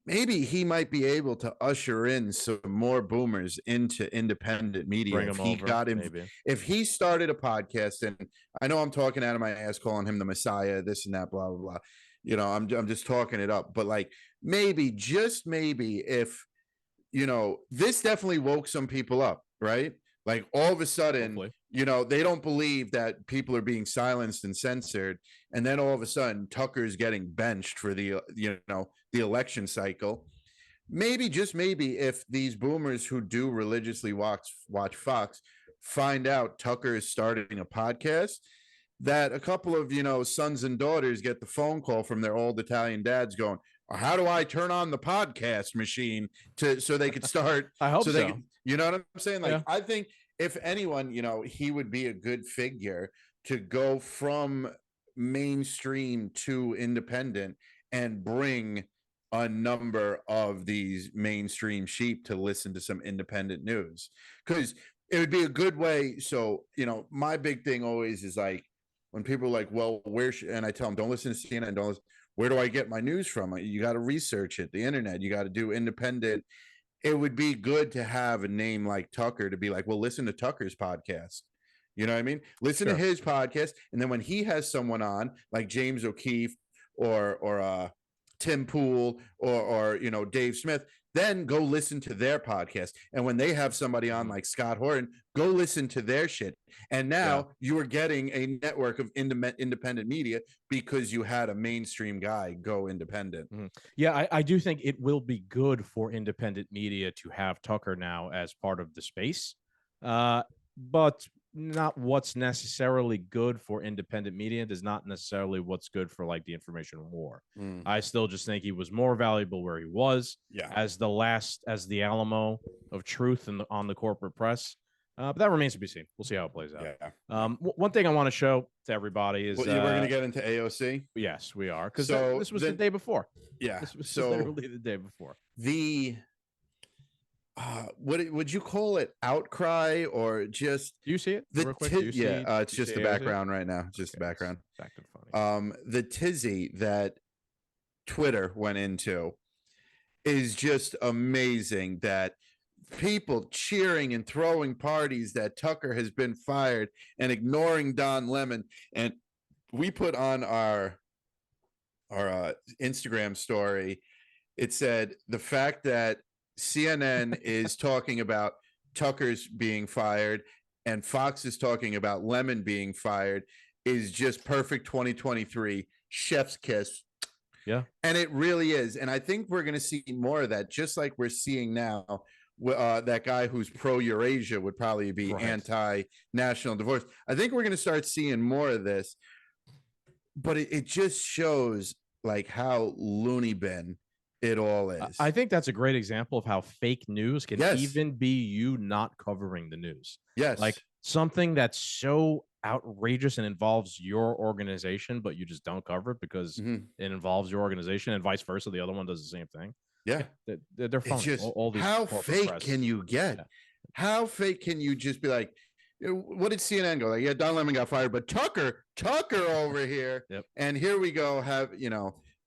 Maybe he might be able to usher in some more boomers into independent media. If he started a podcast, and I know I'm talking out of my ass calling him the messiah, this and that, blah, blah, blah. I'm just talking it up. But like, maybe, just maybe, if, this definitely woke some people up, right? Like, all of a sudden, they don't believe that people are being silenced and censored. And then all of a sudden, Tucker's getting benched for the election cycle. Maybe, just maybe, if these boomers who do religiously watch Fox find out Tucker is starting a podcast, that a couple of, sons and daughters get the phone call from their old Italian dads going, how do I turn on the podcast machine so they could start? I hope so. You know what I'm saying? Like, I think if anyone, he would be a good figure to go from mainstream to independent and bring a number of these mainstream sheep to listen to some independent news, because it would be a good way. So, my big thing always is like, when people are like, well, and I tell them, don't listen to CNN, where do I get my news from? You got to research it, the internet, you got to do independent. It would be good to have a name like Tucker to be like, well, listen to Tucker's podcast. You know what I mean? Listen to his podcast. And then when he has someone on like James O'Keefe or Tim Pool or Dave Smith, then go listen to their podcast. And when they have somebody on like Scott Horton, go listen to their shit. And now you are getting a network of independent media because you had a mainstream guy go independent. Yeah, I do think it will be good for independent media to have Tucker now as part of the space. But not what's necessarily good for independent media. It is not necessarily what's good for like the information war. I still just think he was more valuable where he was as the Alamo of truth on the corporate press. But that remains to be seen. We'll see how it plays out. One thing I want to show to everybody is we're going to get into AOC. Yes, we are, because this was the day before. Yeah, this was literally the day before. The what would you call it? Outcry or just? Do you see it? Real quick, it's just the background right now. Just the background. Funny. The tizzy that Twitter went into is just amazing. That people cheering and throwing parties that Tucker has been fired and ignoring Don Lemon. And we put on our Instagram story. It said the fact that CNN is talking about Tucker's being fired and Fox is talking about Lemon being fired is just perfect 2023 chef's kiss. Yeah. And it really is. And I think we're going to see more of that, just like we're seeing now. That guy who's pro-Eurasia would probably be anti-national divorce. I think we're going to start seeing more of this. But it just shows like how loony bin it all is. I think that's a great example of how fake news can even be you not covering the news. Yes. Like something that's so outrageous and involves your organization, but you just don't cover it because it involves your organization, and vice versa. The other one does the same thing. Yeah. They're funny. Just, all these how fake press. Can you get? Yeah. How fake can you just be like, what did CNN go? Like, yeah, Don Lemon got fired, but Tucker over here. And here we go. Have,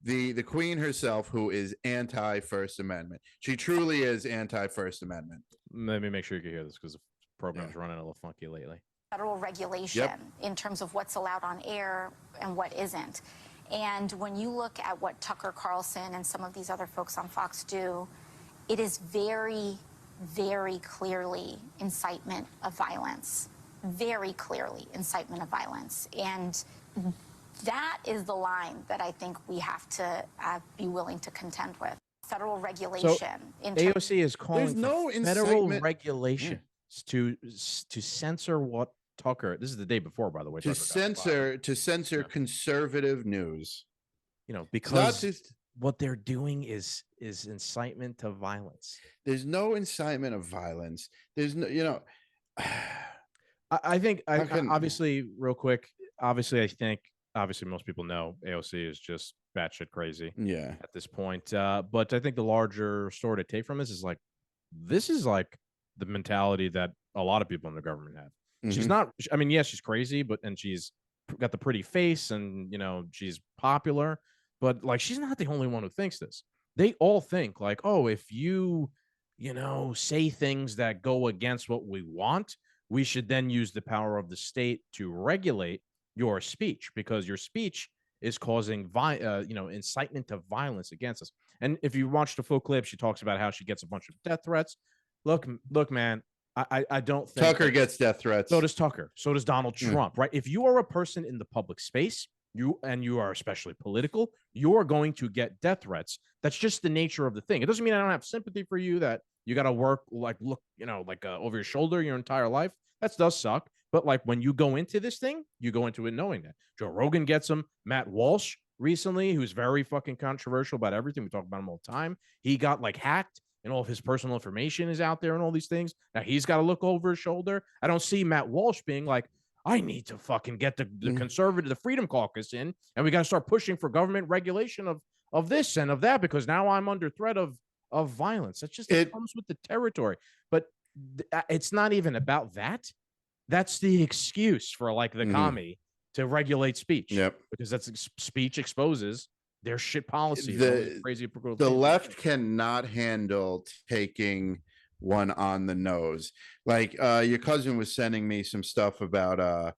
the queen herself, who is anti-First Amendment. She truly is anti-First Amendment. Let me make sure you can hear this because the program's running a little funky lately. Federal regulation in terms of what's allowed on air and what isn't. And when you look at what Tucker Carlson and some of these other folks on Fox do, it is very, very clearly incitement of violence. Very clearly incitement of violence. And that is the line that I think we have to be willing to contend with. Federal regulation. So AOC is calling for federal regulations to censor what Tucker. This is the day before, by the way. To censor conservative news. Because what they're doing is incitement to violence. There's no incitement of violence. There's no, I think obviously, real quick. Obviously, most people know AOC is just batshit crazy. Yeah. At this point, but I think the larger story to take from this is like the mentality that a lot of people in the government have. She's not. I mean, yes, she's crazy, and she's got the pretty face, and she's popular. But like, she's not the only one who thinks this. They all think like, oh, if you say things that go against what we want, we should then use the power of the state to regulate your speech, because your speech is causing incitement to violence against us. And if you watch the full clip, she talks about how she gets a bunch of death threats. Look, man, I don't think Tucker gets death threats. So does Tucker. So does Donald Trump, right? If you are a person in the public space, you are especially political, you are going to get death threats. That's just the nature of the thing. It doesn't mean I don't have sympathy for you, that you got to work over your shoulder your entire life. That does suck. But like, when you go into this thing, you go into it knowing that. Joe Rogan gets them. Matt Walsh recently, who's very fucking controversial about everything. We talk about him all the time. He got like hacked, and all of his personal information is out there and all these things. Now he's got to look over his shoulder. I don't see Matt Walsh being like, I need to fucking get the conservative, the Freedom Caucus in, and we got to start pushing for government regulation of this and of that, because now I'm under threat of violence. That's just, it comes with the territory. But it's not even about that. That's the excuse for like the commie to regulate speech. Yep. Because that's speech exposes their shit policy. The left cannot handle taking one on the nose. Like your cousin was sending me some stuff about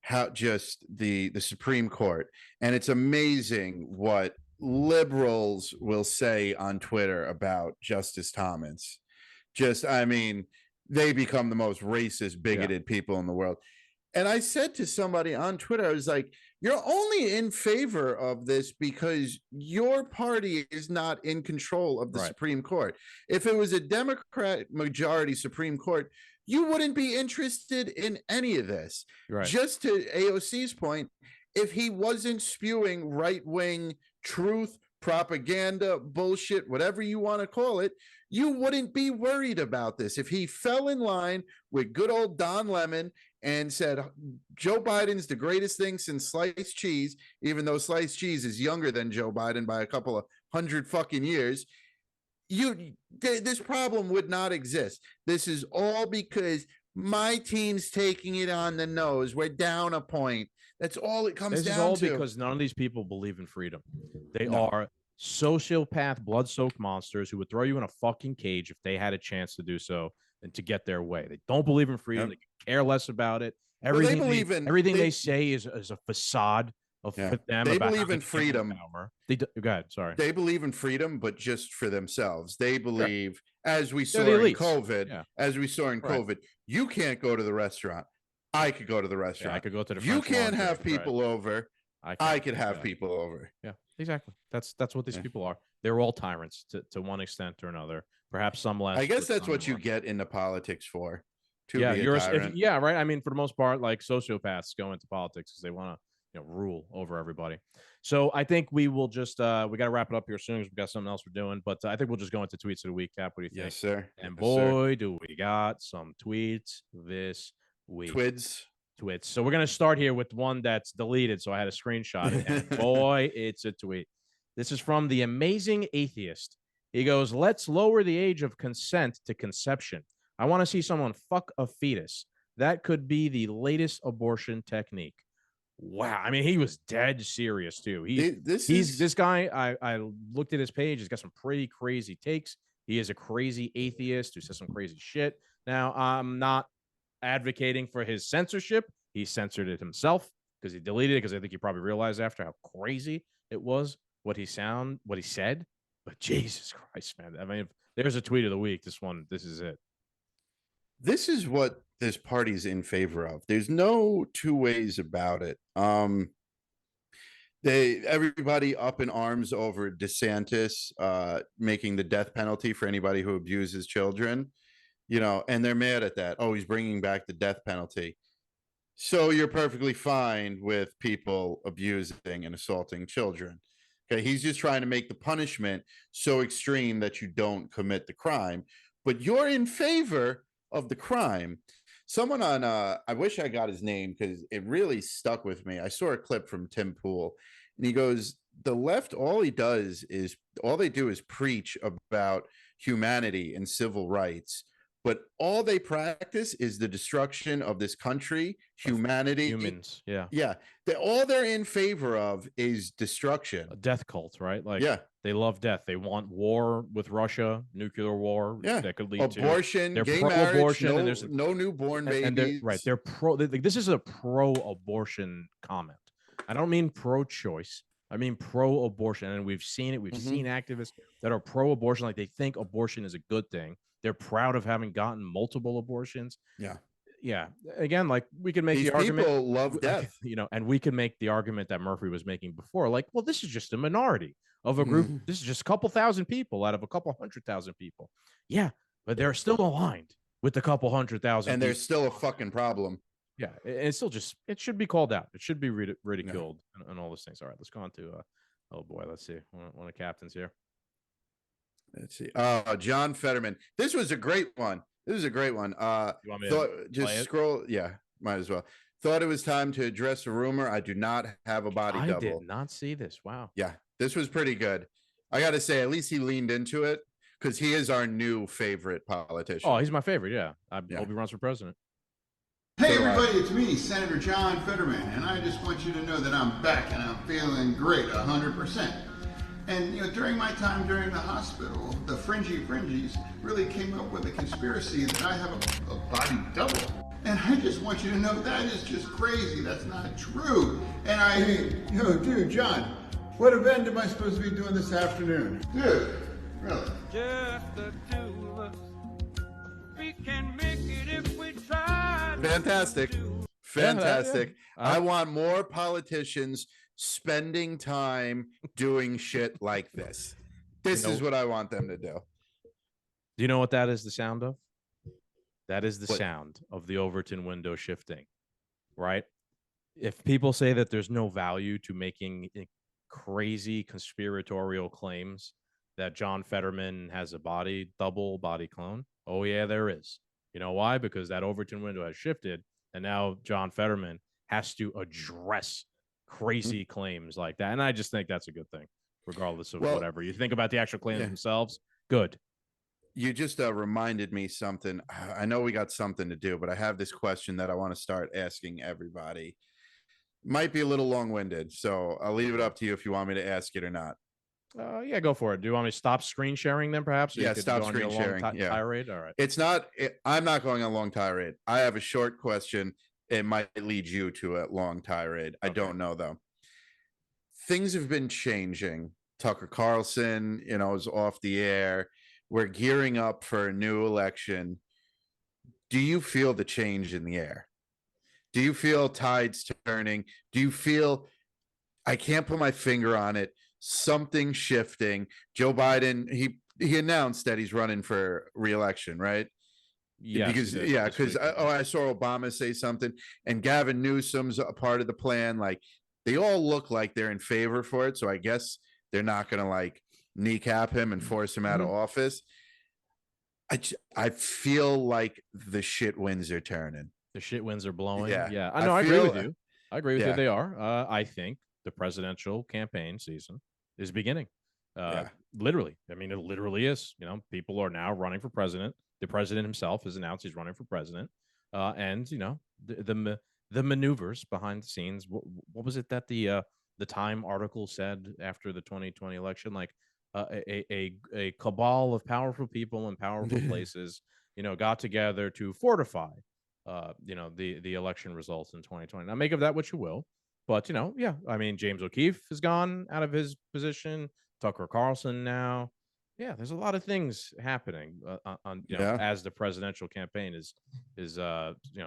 how just the Supreme Court, and it's amazing what liberals will say on Twitter about Justice Thomas. They become the most racist, bigoted people in the world. And I said to somebody on Twitter, I was like, you're only in favor of this because your party is not in control of the Supreme Court. If it was a Democrat majority Supreme Court, you wouldn't be interested in any of this. Right. Just to AOC's point, if he wasn't spewing right-wing truth, propaganda, bullshit, whatever you want to call it, you wouldn't be worried about this. If he fell in line with good old Don Lemon and said, Joe Biden's the greatest thing since sliced cheese, even though sliced cheese is younger than Joe Biden by a couple of 100 fucking years, this problem would not exist. This is all because my team's taking it on the nose. We're down a point. That's all it comes down to. This is all because none of these people believe in freedom. They are sociopath, blood-soaked monsters who would throw you in a fucking cage if they had a chance to do so and to get their way. They don't believe in freedom. They care less about it. Everything they say is a facade of for them. They about believe in freedom. Go ahead. Sorry. They believe in freedom, but just for themselves. They believe, as we saw in COVID, you can't go to the restaurant. I could go to the restaurant. I could go to the. You can't have people over. I could have people over. Yeah, exactly. That's what these people are. They're all tyrants to one extent or another. Perhaps some less. I guess that's what you get into politics for. Right. I mean, for the most part, like sociopaths go into politics because they want to, rule over everybody. So I think we will just we got to wrap it up here soon because we got something else we're doing. But I think we'll just go into tweets of the week. Cap, what do you think? Yes, sir. And boy, do we got some tweets this week. Twits. So we're gonna start here with one that's deleted. So I had a screenshot it, and boy, it's a tweet. This is from the Amazing Atheist. He goes, "Let's lower the age of consent to conception. I want to see someone fuck a fetus. That could be the latest abortion technique." Wow. I mean, he was dead serious too. This guy. I looked at his page. He's got some pretty crazy takes. He is a crazy atheist who says some crazy shit. Now, I'm not advocating for his censorship. He censored it himself because he deleted it because I think he probably realized after how crazy it was what he said. But Jesus Christ, man. I mean, if there's a tweet of the week, this is it. This is what this party's in favor of. There's no two ways about it. Everybody up in arms over DeSantis making the death penalty for anybody who abuses children, and they're mad at that. Oh, he's bringing back the death penalty. So you're perfectly fine with people abusing and assaulting children. Okay, he's just trying to make the punishment so extreme that you don't commit the crime, but you're in favor of the crime. Someone on I wish I got his name because it really stuck with me. I saw a clip from Tim Pool, and he goes, the left, all they do is preach about humanity and civil rights, but all they practice is the destruction of this country, humanity, humans. All they're in favor of is destruction. A death cult, right? They love death. They want war with Russia, nuclear war. That could lead abortion, to gay marriage, and there's no newborn babies. They're pro. This is a pro-abortion comment. I don't mean pro-choice. I mean pro-abortion, and we've seen it. We've seen activists that are pro-abortion, like they think abortion is a good thing. They're proud of having gotten multiple abortions. Yeah. Again, like we can make the argument. People love death, and we can make the argument that Murphy was making before. Like, well, this is just a minority of a group. This is just a couple thousand people out of a couple 100,000 people. Yeah, but they're still aligned with the couple 100,000. And there's still a fucking problem. Yeah, it's still it should be called out. It should be ridiculed and all those things. All right, let's go on to oh boy, let's see one of the captains here. Let's see. John Fetterman. This was a great one. You want me to just scroll? Yeah, might as well. Thought it was time to address a rumor. I do not have a body double. I did not see this. Wow. Yeah, this was pretty good. I got to say, at least he leaned into it because he is our new favorite politician. Oh, he's my favorite. Yeah. I hope he runs for president. Hey everybody, it's me, Senator John Fetterman, and I just want you to know that I'm back and I'm feeling great, 100%. And during my time during the hospital, the Fringies really came up with a conspiracy that I have a body double. And I just want you to know that is just crazy. That's not true. And dude, John, what event am I supposed to be doing this afternoon? Dude, really? Just the two of us. We can make it if we try. Fantastic. I want more politicians spending time doing shit like this. This is what I want them to do. Do you know what that is the sound of? That is the What- sound of the Overton window shifting, right? If people say that there's no value to making crazy conspiratorial claims that John Fetterman has a double body clone, oh yeah, there is. You know why? Because that Overton window has shifted, and now John Fetterman has to address crazy claims like that. And I just think that's a good thing, regardless of Well, whatever you think about the actual claims yeah. themselves. Good. You just reminded me something. I know we got something to do, but I have this question that I want to start asking everybody. Might be a little long-winded, so I'll leave it up to you if you want me to ask it or not. Yeah, go for it. Do you want me to stop screen sharing them, perhaps? So Yeah, you could stop go on your screen long sharing. Yeah. tirade. All right. It's not. I'm not going on a long tirade. I have a short question. It might lead you to a long tirade. I don't know though. Things have been changing. Tucker Carlson, is off the air. We're gearing up for a new election. Do you feel the change in the air? Do you feel tides turning? Do you feel, I can't put my finger on it, something shifting? Joe Biden, he announced that he's running for re-election, right? Yes, because I saw Obama say something, and Gavin Newsom's a part of the plan. Like, they all look like they're in favor for it, so I guess they're not going to like kneecap him and force him out of office. I feel like the shit winds are turning. The shit winds are blowing. Yeah. I know. I agree with you. I agree with you. They are. I think the presidential campaign season is beginning. Literally. I mean, it literally is. People are now running for president. The president himself has announced he's running for president. And the maneuvers behind the scenes. What was it that the Time article said after the 2020 election? Like a cabal of powerful people in powerful places, got together to fortify the election results in 2020. Now, make of that what you will, but I mean, James O'Keefe has gone out of his position. Tucker Carlson now. Yeah, there's a lot of things happening as the presidential campaign is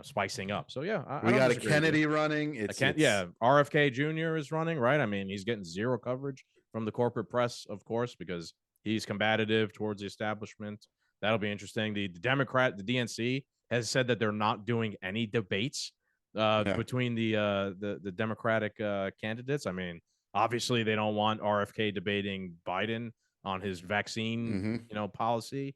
spicing up. So yeah, we got a Kennedy running. RFK Jr. is running, right? I mean, he's getting zero coverage from the corporate press, of course, because he's combative towards the establishment. That'll be interesting. The DNC has said that they're not doing any debates between the Democratic candidates. I mean, obviously they don't want RFK debating Biden on his vaccine, policy.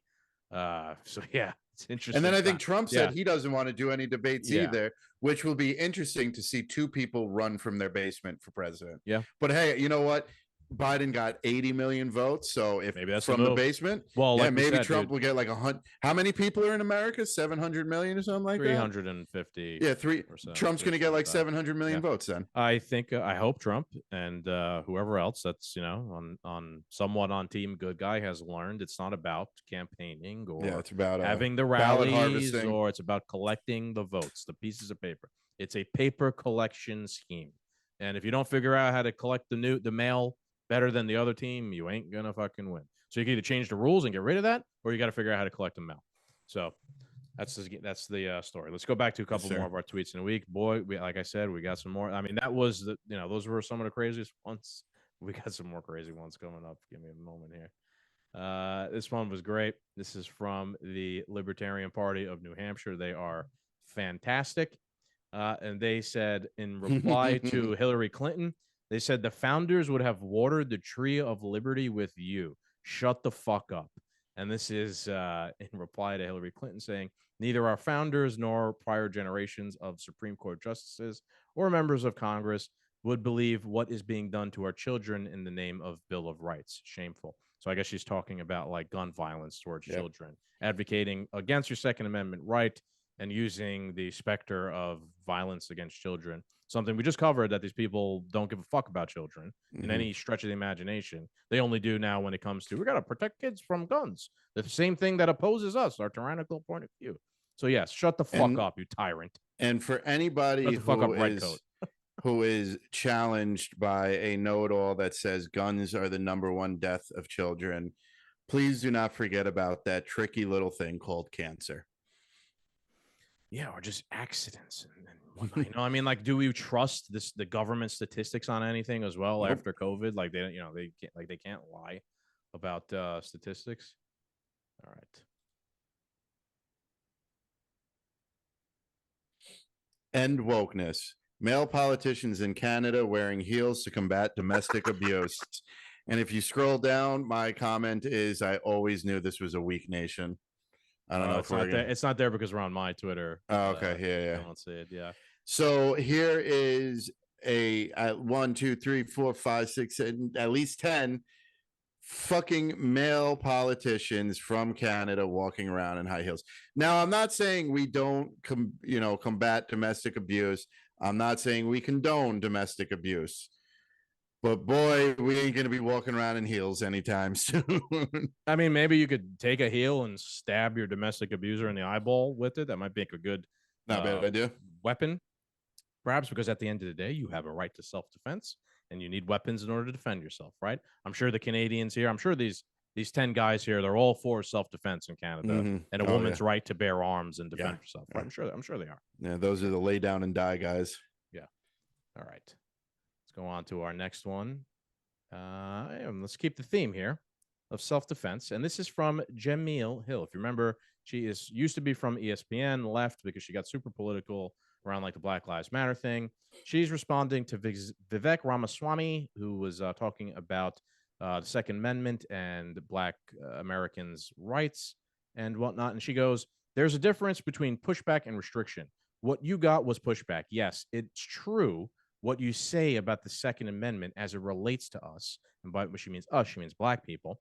So yeah, it's interesting. And then I think Trump said he doesn't want to do any debates either, which will be interesting to see two people run from their basement for president. Yeah. But hey, you know what? Biden got 80 million votes. So if maybe that's from the basement, maybe Trump will get like 100. How many people are in America? 700 million or something like 350. that? 350. Yeah, Trump's going to get like 700 million votes then. I think, I hope Trump and whoever else that's, on somewhat on team good guy has learned it's not about campaigning or it's about having the rallies, or it's about collecting the votes, the pieces of paper. It's a paper collection scheme. And if you don't figure out how to collect the mail better than the other team, you ain't gonna fucking win. So you can either change the rules and get rid of that, or you got to figure out how to collect them mail. So that's the story. Let's go back to a couple more of our tweets in a week. Boy, like I said, we got some more. I mean, that was those were some of the craziest ones. We got some more crazy ones coming up. Give me a moment here. This one was great. This is from the Libertarian Party of New Hampshire. They are fantastic. And they said in reply to Hillary Clinton, they said the founders would have watered the tree of liberty with you. Shut the fuck up. And this is in reply to Hillary Clinton saying, neither our founders nor prior generations of Supreme Court justices or members of Congress would believe what is being done to our children in the name of Bill of Rights. Shameful. So I guess she's talking about like gun violence towards children, advocating against your Second Amendment right and using the specter of violence against children, something we just covered, that these people don't give a fuck about children in any stretch of the imagination. They only do now when it comes to, we got to protect kids from guns. The same thing that opposes us, our tyrannical point of view. So yes, shut the fuck up, you tyrant. And for anybody who is challenged by a know-it-all that says guns are the number one death of children, please do not forget about that tricky little thing called cancer. Yeah, or just accidents and whatnot. I mean, like, do we trust the government statistics on anything as well after COVID? Like they can't lie about statistics. All right. End wokeness. Male politicians in Canada wearing heels to combat domestic abuse. And if you scroll down, my comment is, I always knew this was a weak nation. I don't know if it's not there. It's not there because we're on my Twitter. Oh, okay. Yeah. I don't see it. Yeah. So here is a 1, 2, 3, 4, 5, 6, at least 10 fucking male politicians from Canada walking around in high heels. Now, I'm not saying we don't combat domestic abuse. I'm not saying we condone domestic abuse. But boy, we ain't going to be walking around in heels anytime soon. I mean, maybe you could take a heel and stab your domestic abuser in the eyeball with it. That might make a good not bad idea. Weapon. Perhaps because at the end of the day, you have a right to self-defense and you need weapons in order to defend yourself, right? I'm sure the Canadians here, I'm sure these 10 guys here, they're all for self-defense in Canada and a woman's right to bear arms and defend herself. Right? I'm sure they are. Yeah, those are the lay down and die guys. Yeah. All right. Let's go on to our next one. Let's keep the theme here of self-defense. And this is from Jemele Hill. If you remember, she used to be from ESPN, left because she got super political around like the Black Lives Matter thing. She's responding to Vivek Ramaswamy, who was talking about the Second Amendment and Black Americans' rights and whatnot. And she goes, there's a difference between pushback and restriction. What you got was pushback. Yes, it's true what you say about the Second Amendment as it relates to us. And by what she means us, she means Black people.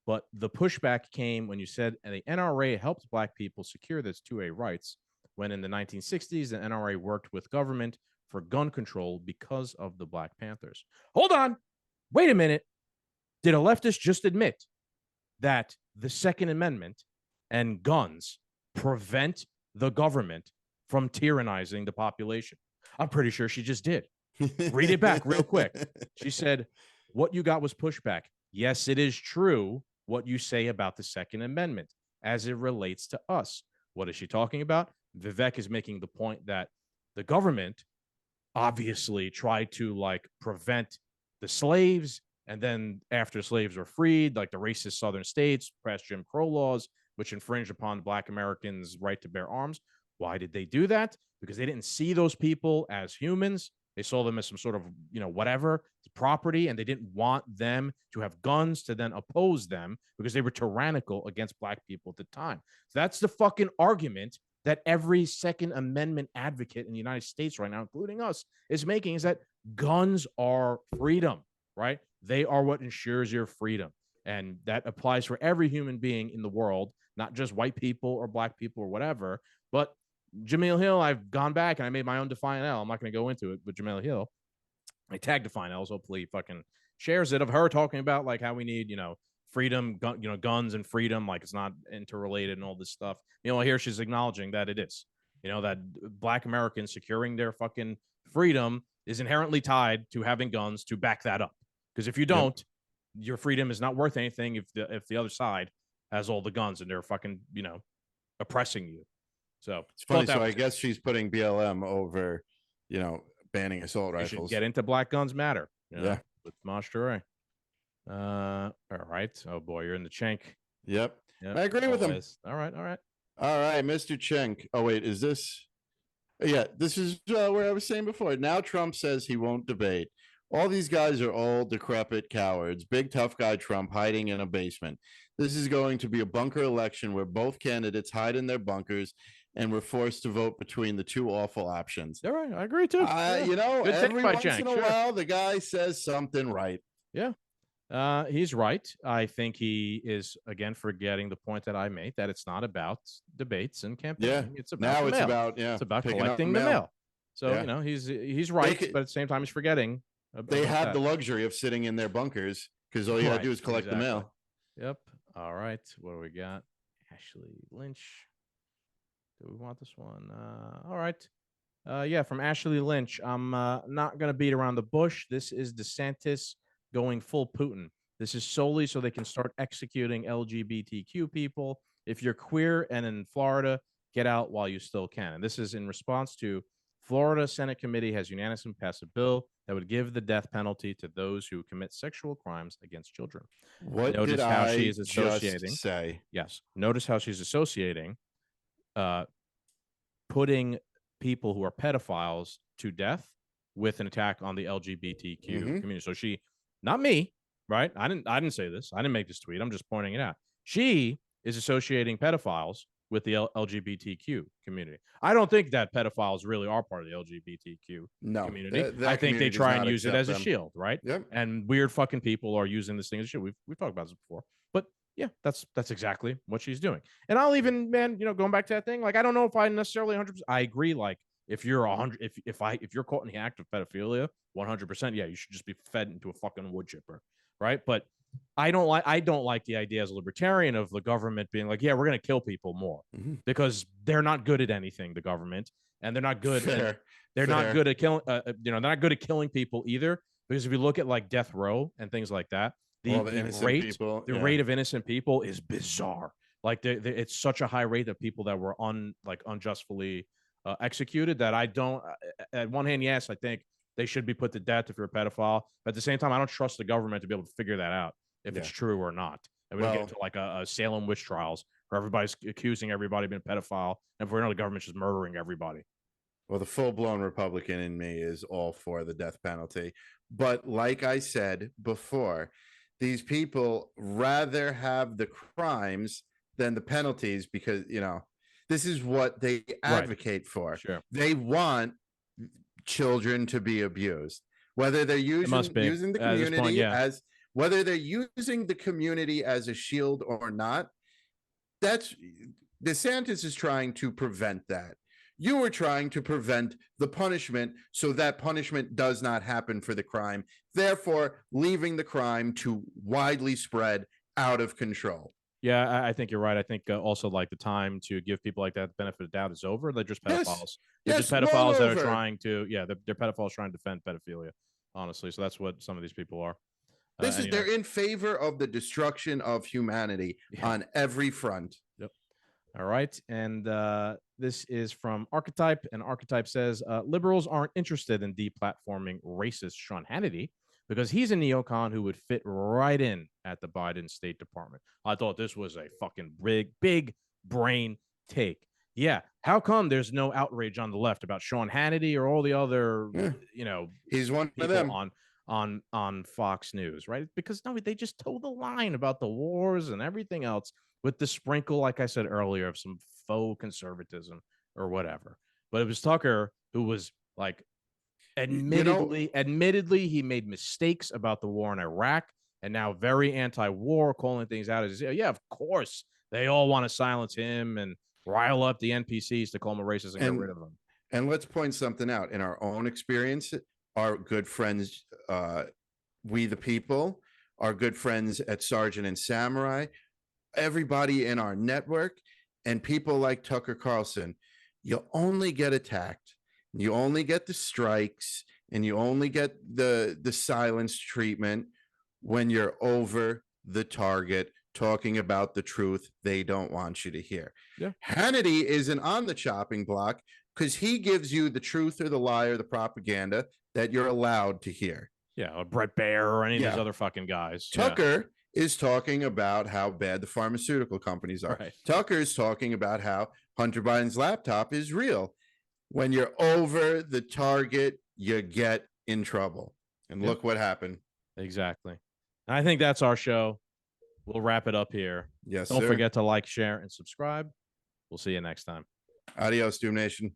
But the pushback came when you said the NRA helped Black people secure this 2A rights, when in the 1960s, the NRA worked with government for gun control because of the Black Panthers. Hold on. Wait a minute. Did a leftist just admit that the Second Amendment and guns prevent the government from tyrannizing the population? I'm pretty sure she just did. Read it back real quick. She said, what you got was pushback. Yes, it is true what you say about the Second Amendment as it relates to us. What is she talking about? Vivek is making the point that the government obviously tried to like prevent the slaves. And then after slaves were freed, like the racist southern states passed Jim Crow laws, which infringed upon Black Americans' right to bear arms. Why did they do that? Because they didn't see those people as humans. They saw them as some sort of, whatever, property, and they didn't want them to have guns to then oppose them because they were tyrannical against Black people at the time. So that's the fucking argument that every Second Amendment advocate in the United States right now, including us, is making, is that guns are freedom, right? They are what ensures your freedom. And that applies for every human being in the world, not just white people or Black people or whatever. But Jemele Hill, I've gone back and I made my own Defiant L. I'm not going to go into it, but Jemele Hill, I tagged Defiant L, so hopefully he fucking shares it, of her talking about like how we need, freedom, guns and freedom, like it's not interrelated and all this stuff. Here she's acknowledging that it is, that Black Americans securing their fucking freedom is inherently tied to having guns to back that up. Because if you don't, your freedom is not worth anything if the other side has all the guns and they're fucking, oppressing you. So it's funny. So I guess she's putting BLM over, banning assault rifles. Get into Black Guns Matter. With Mosh Toure. All right. Oh boy, you're in the chink. Yep. I agree with him. All right, Mr. Chink. Oh wait, is this? Yeah, this is where I was saying before. Now Trump says he won't debate. All these guys are old, decrepit cowards. Big tough guy Trump hiding in a basement. This is going to be a bunker election where both candidates hide in their bunkers and we're forced to vote between the two awful options. All right, I agree too. Every once in a while, the guy says something right. Yeah. He's right. I think he is, again, forgetting the point that I made, that it's not about debates and campaigning. Yeah. It's about it's about collecting the mail. So, he's right, but at the same time, he's forgetting. They have the luxury of sitting in their bunkers because all you got to do is collect the mail. Yep. All right. What do we got? Ashley Lynch. Do we want this one? All right. From Ashley Lynch. I'm not going to beat around the bush. This is DeSantis going full Putin. This is solely so they can start executing LGBTQ people. If you're queer and in Florida, get out while you still can. And this is in response to Florida Senate committee has unanimously passed a bill that would give the death penalty to those who commit sexual crimes against children. What Notice did how I she is associating, just say? Yes. Notice how she's associating putting people who are pedophiles to death with an attack on the LGBTQ community. So she, not me, right? I didn't say this. I didn't make this tweet. I'm just pointing it out. She is associating pedophiles with the LGBTQ community. I don't think that pedophiles really are part of the LGBTQ community. I think they try and use it as a shield, right? Yep. And weird fucking people are using this thing as a shield. We've talked about this before, but yeah, that's exactly what she's doing. And I'll even, man, going back to that thing, like, I don't know if I necessarily 100%. I agree. Like, if you're 100, if you're caught in the act of pedophilia, 100%, yeah, you should just be fed into a fucking wood chipper, right? But I don't like the idea as a libertarian of the government being like, yeah, we're going to kill people more because they're not good at anything, the government, and they're not good. They're not good at killing. They're not good at killing people either. Because if you look at like death row and things like that, the rate of innocent people is bizarre. Like it's such a high rate of people that were unjustly executed that I don't. At one hand, yes, I think they should be put to death if you're a pedophile. But at the same time, I don't trust the government to be able to figure that out if it's true or not. And we don't get into like a Salem witch trials where everybody's accusing everybody of being a pedophile, and for the government's just murdering everybody. Well, the full-blown Republican in me is all for the death penalty. But like I said before, these people rather have the crimes than the penalties because, this is what they advocate for. Sure. They want children to be abused, whether they're using the community whether they're using the community as a shield or not. That's DeSantis is trying to prevent that. You are trying to prevent the punishment so that punishment does not happen for the crime, therefore leaving the crime to widely spread out of control. Yeah, I think you're right. I think also like the time to give people like that the benefit of the doubt is over. They're just pedophiles. They're just pedophiles that are trying to, they're pedophiles trying to defend pedophilia, honestly. So that's what some of these people are. They're in favor of the destruction of humanity on every front. Yep. All right. And this is from Archetype. And Archetype says, liberals aren't interested in deplatforming racist Sean Hannity because he's a neocon who would fit right in at the Biden State Department. I thought this was a fucking big brain take. Yeah. How come there's no outrage on the left about Sean Hannity or all the other, he's one of them on Fox News, right? Because no, they just toe the line about the wars and everything else with the sprinkle, like I said earlier, of some faux conservatism or whatever. But it was Tucker who was like, admittedly, he made mistakes about the war in Iraq and now very anti-war, calling things out as, yeah, of course, they all want to silence him and rile up the NPCs to call him a racist and get rid of them. And let's point something out. In our own experience, our good friends, We the People, our good friends at Sergeant and Samurai, everybody in our network, and people like Tucker Carlson, you only get attacked, you only get the strikes, and you only get the silence treatment when you're over the target talking about the truth they don't want you to hear. Yeah. Hannity isn't on the chopping block because he gives you the truth or the lie or the propaganda that you're allowed to hear. Yeah, or Brett Baer or any of these other fucking guys. Tucker is talking about how bad the pharmaceutical companies are. Right. Tucker is talking about how Hunter Biden's laptop is real. When you're over the target, you get in trouble. And look what happened. Exactly. And I think that's our show. We'll wrap it up here. Yes, Don't forget to like, share, and subscribe. We'll see you next time. Adios, Doom Nation.